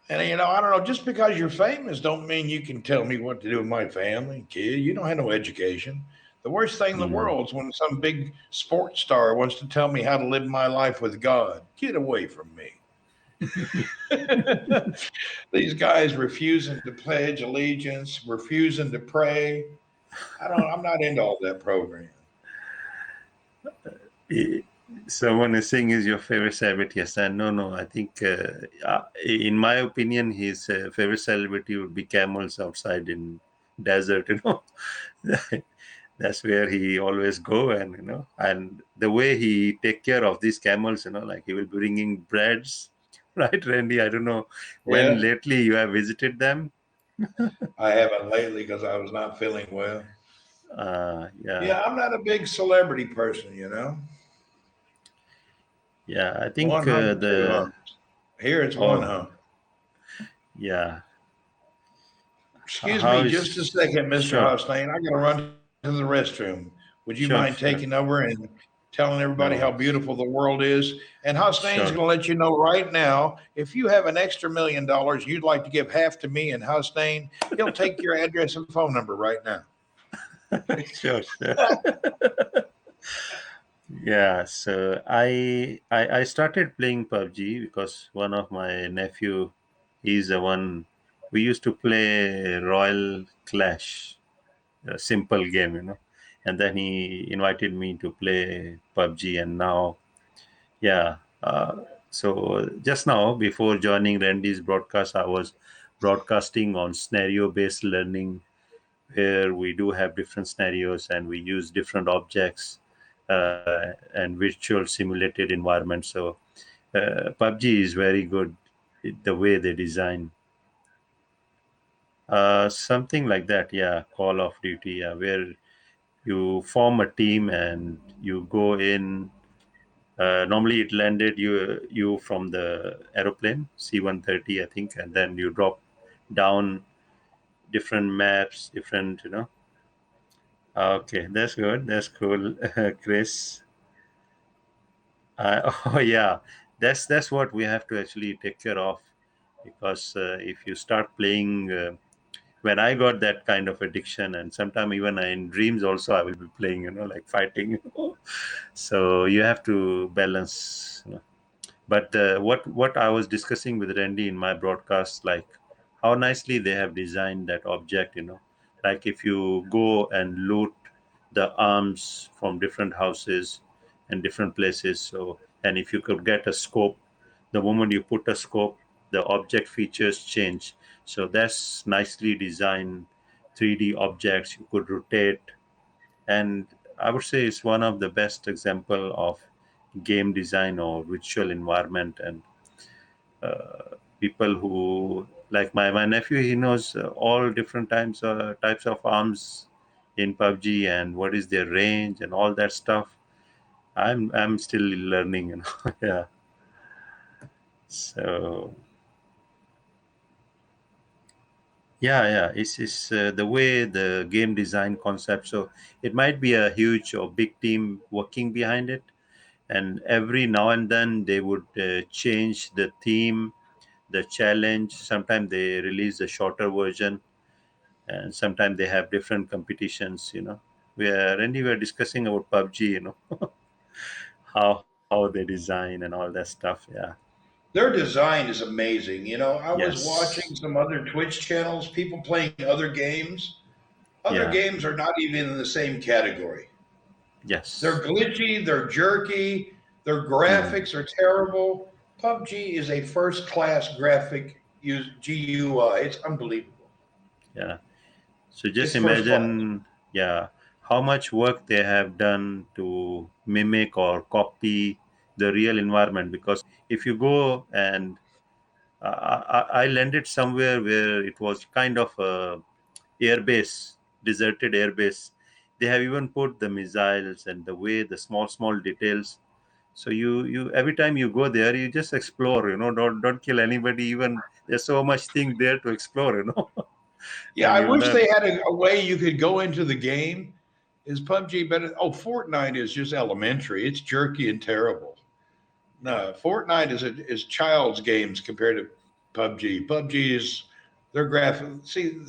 And I don't know. Just because you're famous, don't mean you can tell me what to do with my family, kid. You don't have no education. The worst thing in the mm, world is when some big sports star wants to tell me how to live my life with God. Get away from me. These guys refusing to pledge allegiance, refusing to pray. I'm not into all that program. i- someone is saying is your favorite celebrity. Yes, and no. I think, in my opinion, his favorite celebrity would be camels outside in desert. That's where he always go, and and the way he take care of these camels, like he will be bringing breads, right, Randy? I don't know when Yeah, lately you have visited them. I haven't lately because I was not feeling well. Yeah, Yeah, I'm not a big celebrity person. yeah. I think One hump or two the humps. Here it's one oh hump. yeah. Excuse How me just a is second, Mr. sure, Hostain. I got to run to the restroom. Would you sure, mind sure. taking over and telling everybody how No, beautiful the world is? And Hostain's sure. going to let you know right now if you have an extra $1 million you'd like to give half to me and Hostain, he'll take your address and phone number right now. Sure, sure. Yeah, so I started playing PUBG because one of my nephew, he's the one we used to play Royal Clash, a simple game, and then he invited me to play PUBG, and now, yeah. So just now, before joining Randy's broadcast, I was broadcasting on scenario-based learning, where we do have different scenarios and we use different objects and virtual simulated environments. So PUBG is very good, the way they design. Something like that, yeah. Call of Duty, yeah, where you form a team and you go in. Normally, it landed you from the aeroplane C-130, I think, and then you drop down different maps, different, Okay, that's good. That's cool, Chris. Oh yeah, that's what we have to actually take care of, because if you start playing, when I got that kind of addiction, and sometimes even in dreams also I will be playing, like fighting. So you have to balance. But what I was discussing with Randy in my broadcast, like how nicely they have designed that object, like if you go and loot the arms from different houses and different places. So, and if you could get a scope, the moment you put a scope, the object features change. So that's nicely designed, 3D objects you could rotate, and I would say it's one of the best example of game design or virtual environment. And people who like my nephew, he knows all different types of arms in PUBG and what is their range and all that stuff. I'm still learning, Yeah. So yeah, it's the way the game design concept. So it might be a huge or big team working behind it, and every now and then they would change the theme, the challenge. Sometimes they release a shorter version, and sometimes they have different competitions. We were discussing about PUBG, how they design and all that stuff. Yeah. Their design is amazing. I was Yes. watching some other Twitch channels, people playing other games. Other Yeah. games are not even in the same category. They're Yes. glitchy, they're jerky, their Hmm. graphics are terrible. PUBG is a first class graphic GUI. It's unbelievable. Yeah. So just It's first class. imagine, yeah, how much work they have done to mimic or copy the real environment. Because if you go and I landed somewhere where it was kind of a airbase, deserted airbase. They have even put the missiles and the way the small details. So you every time you go there, you just explore. Don't kill anybody. Even there's so much thing there to explore. Yeah, And I you wish learn. they had a way you could go into the game. Is PUBG better? Oh, Fortnite is just elementary. It's jerky and terrible. No, Fortnite is child's games compared to PUBG. PUBG is their graphic. See,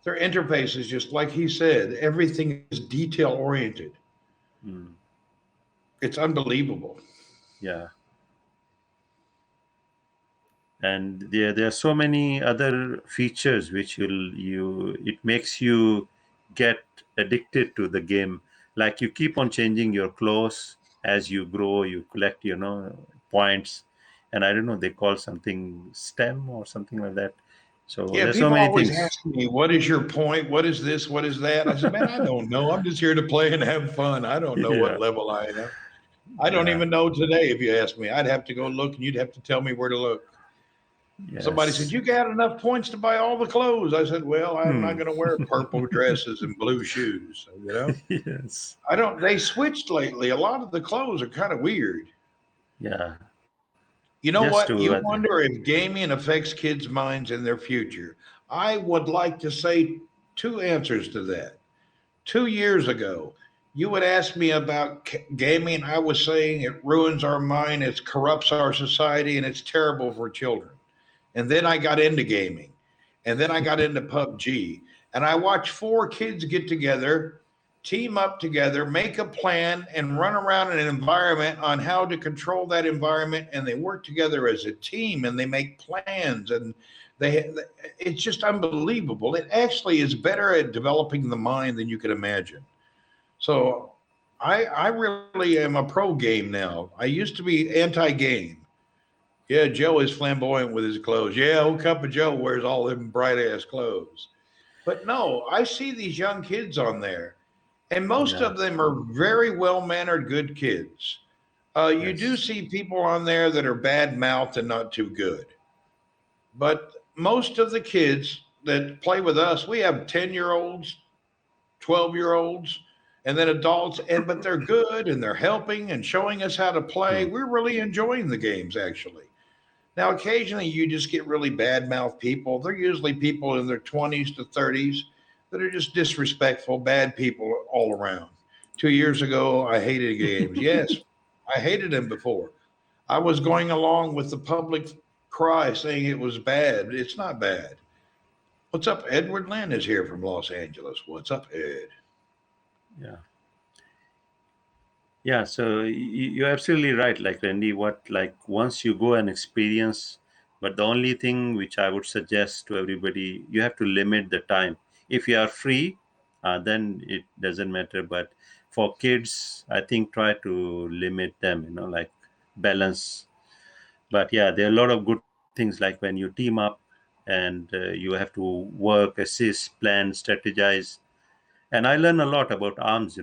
their interface is just like he said. Everything is detail oriented. Mm, It's unbelievable. yeah. And there are so many other features which it makes you get addicted to the game. Like you keep on changing your clothes as you grow, you collect points, and I don't know, they call something stem or something like that. So Yeah, there's so people many always things. ask me, "What is your point? What is this? What is that?" I said, "Man, I don't know. I'm just here to play and have fun. I don't know what Yeah, level I am. I don't yeah, even know today. If you ask me, I'd have to go look, and you'd have to tell me where to look." Somebody said, yes. "You got enough points to buy all the clothes." I said, "Well, I'm not Hmm. going to wear purple dresses and blue shoes. Yes. I don't. They switched lately. A lot of the clothes are kind of weird. Yeah. You know Just what? to You wonder if gaming affects kids' minds in their future. I would like to say two answers to that. 2 years ago, you would ask me about gaming. I was saying it ruins our mind, it corrupts our society, and it's terrible for children. And then I got into gaming, and then I got into PUBG, and I watched four kids get together, team up together, make a plan, and run around in an environment on how to control that environment. And they work together as a team, and they make plans, and they it's just unbelievable. It actually is better at developing the mind than you can imagine. So I really am a pro game now. I used to be anti game. Yeah, Joe is flamboyant with his clothes. Yeah, old Cup of Joe wears all them bright ass clothes. But no, I see these young kids on there, and most yeah, of them are very well mannered, good kids. You do yes. see people on there that are bad mouthed and not too good. But most of the kids that play with us, we have 10-year-olds, 12-year-olds, and then adults, but they're good and they're helping and showing us how to play. Hmm. We're really enjoying the games actually. Now, occasionally you just get really bad mouth people. They're usually people in their 20s to 30s that are just disrespectful, bad people all around. 2 years ago, I hated games. Yes, I hated them before. I was going along with the public cry saying it was bad. It's not bad. What's up? Edward Lynn is here from Los Angeles. What's up, Ed? Yeah. Yeah, so you're absolutely right, like Randy. What like once you go and experience, but the only thing which I would suggest to everybody, you have to limit the time. If you are free, then it doesn't matter. But for kids, I think try to limit them. Like balance. But yeah, there are a lot of good things like when you team up. and you have to work, assist, plan, strategize. And I learn a lot about arms,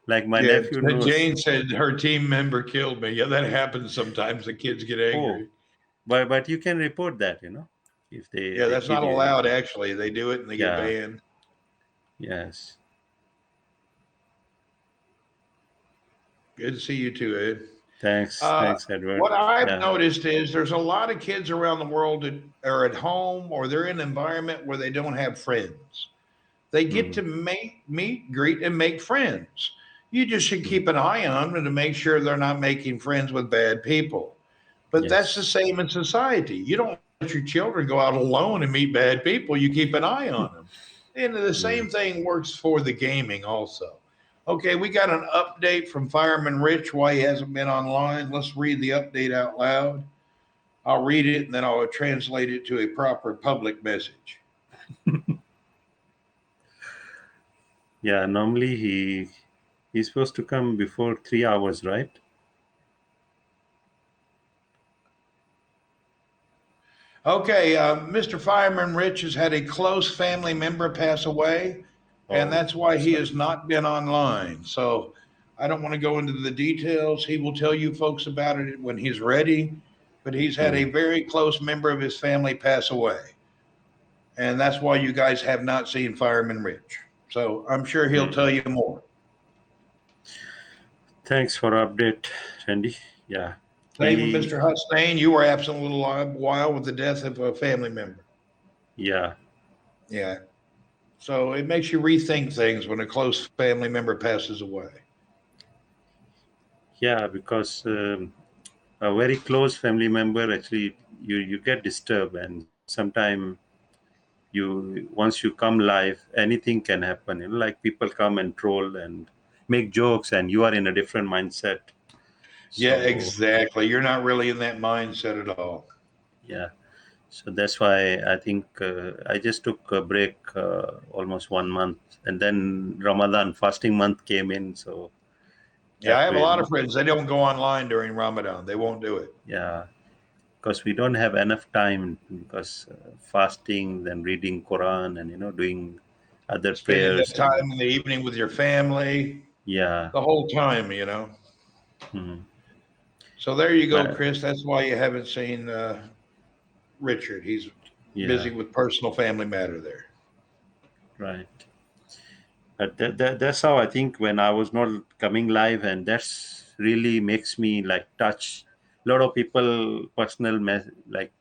like my Yeah, nephew knows. Jane said her team member killed me. Yeah, that happens sometimes. The kids get Oh, angry. but you can report that, if Yeah, they that's kill not you. You allowed, can, actually. They do it and they get yeah, banned. yes. Good to see you too, Ed. Thanks, Edward. What I've Yeah. noticed is there's a lot of kids around the world that are at home or they're in an environment where they don't have friends. They get Mm, to meet, greet, and make friends. You just should mm, keep an eye on them to make sure they're not making friends with bad people. But that's the yes. same in society. You don't let your children go out alone and meet bad people. You keep an eye on them. And the Mm. same thing works for the gaming also. Okay, we got an update from Fireman Rich why he hasn't been online. Let's read the update out loud. I'll read it and then I'll translate it to a proper public message. Yeah, normally he's supposed to come before 3 hours, right? Okay, Mr. Fireman Rich has had a close family member pass away, and Oh, that's why he sorry. has not been online. So I don't want to go into the details. He will tell you folks about it when he's ready, but he's had a Mm, very close member of his family pass away. And that's why you guys have not seen Fireman Rich. So I'm sure he'll tell mm. you more. Thanks for update, Randy. Yeah, Same with he, Mr. Hussein. You were absent a little while with the death of a family member. yeah, Yeah. So it makes you rethink things when a close family member passes away. yeah, because a very close family member actually you get disturbed, and sometime you once you come live, anything can happen. Like people come and troll and make jokes, and you are in a different mindset. Yeah, So exactly. You're not really in that mindset at all. yeah, so that's why I think I just took a break almost 1 month, and then Ramadan fasting month came in, so Yeah, I that have a way, lot of friends. They don't go online during Ramadan. They won't do it. yeah, because we don't have enough time, because fasting, then reading Quran, and doing other Spending that prayers, and time in the evening with your family, yeah. the whole time. Hmm. So there you go, But Chris. That's why you haven't seen Richard. He's busy yeah, with personal family matter there. right. But that's how I think when I was not coming live, and that's really makes me like touch. A lot of people like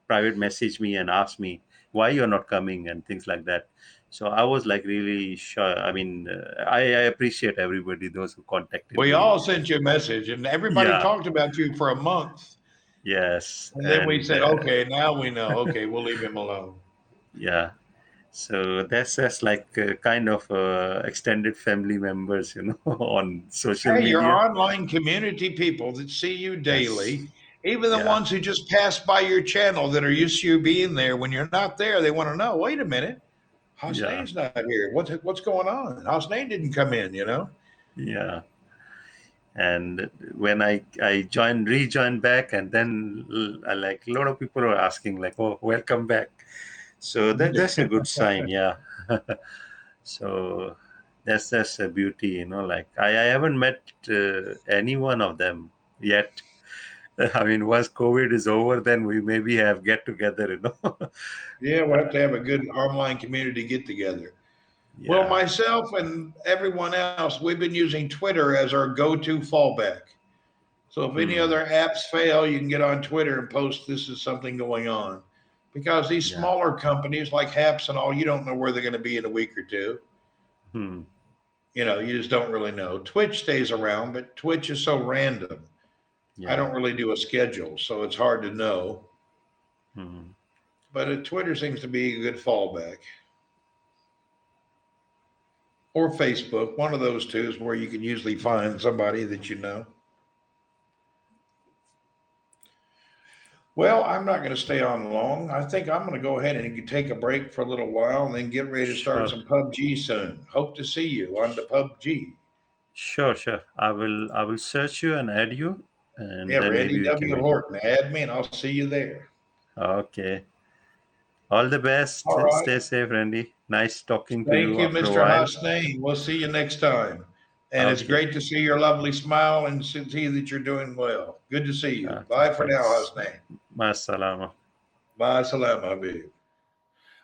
private message me and ask me why you're not coming and things like that. So I was like really sure. I mean, I appreciate everybody, those who contacted We me. all sent you a message, and everybody Yeah, talked about you for a month. yes, And then we and said, okay, now we know. Okay, we'll leave him alone. yeah. So that's like kind of extended family members, on social Hey, your media. online community people that see you Yes. daily, even the Yeah. ones who just pass by your channel that are used to you being there when you're not there, they want to know, wait a minute, Yeah. Hasnain's not here. What's going on? Hasnain didn't come in. Yeah. And when I rejoined back, and then like a lot of people are asking like, oh, welcome back. So that's a good sign. Yeah. So that's a beauty, like I haven't met any one of them yet. I mean, once COVID is over, then we maybe have get together. Yeah, we'll have Uh, to have a good online community get together. Well, yeah. myself and everyone else, we've been using Twitter as our go-to fallback. So if any Hmm. other apps fail, you can get on Twitter and post this is something going on. Because these Yeah. smaller companies like Haps and all, you don't know where they're going to be in a week or two. Hmm. You just don't really know. Twitch stays around, but Twitch is so random. I Yeah. don't really do a schedule, so it's hard to know. Hmm. But Twitter seems to be a good fallback. Or Facebook, one of those two is where you can usually find somebody that you know. Well, I'm not going to stay on long. I think I'm going to go ahead and take a break for a little while and then get ready to start Sure. some PUBG soon. Hope to see you on the PUBG. Sure. I will search you and add you, and Yeah, then Randy maybe we can W. meet. Horton, add me and I'll see you there. Okay. All the best. All right. Stay safe, Randy. Nice talking to Thank you you, after a Mr. while. Hasnain. We'll see you next time. And it's Okay. great to see your lovely smile and see that you're doing well. Good to see you. Okay. Bye for now, Thanks. Hasnain. Masalama. Bye, salam, Habib.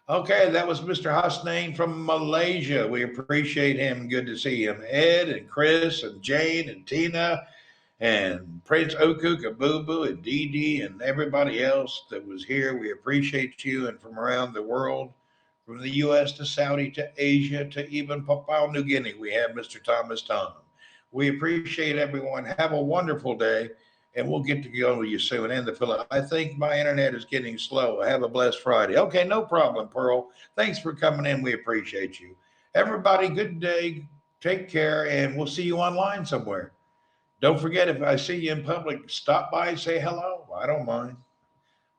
Okay, that was Mr. Hasnain from Malaysia. We appreciate him. Good to see him. Ed and Chris and Jane and Tina and Prince Okuk and Boo Boo and Dee Dee and everybody else that was here. We appreciate you, and from around the world, from the U.S. to Saudi to Asia to even Papua New Guinea, we have Mr. Thomas Tom. We appreciate everyone. Have a wonderful day, and we'll get to go with you soon. And the Philip, I think my internet is getting slow. Have a blessed Friday. Okay, no problem, Pearl. Thanks for coming in. We appreciate you. Everybody, good day. Take care, and we'll see you online somewhere. Don't forget, if I see you in public, stop by and say hello. I don't mind.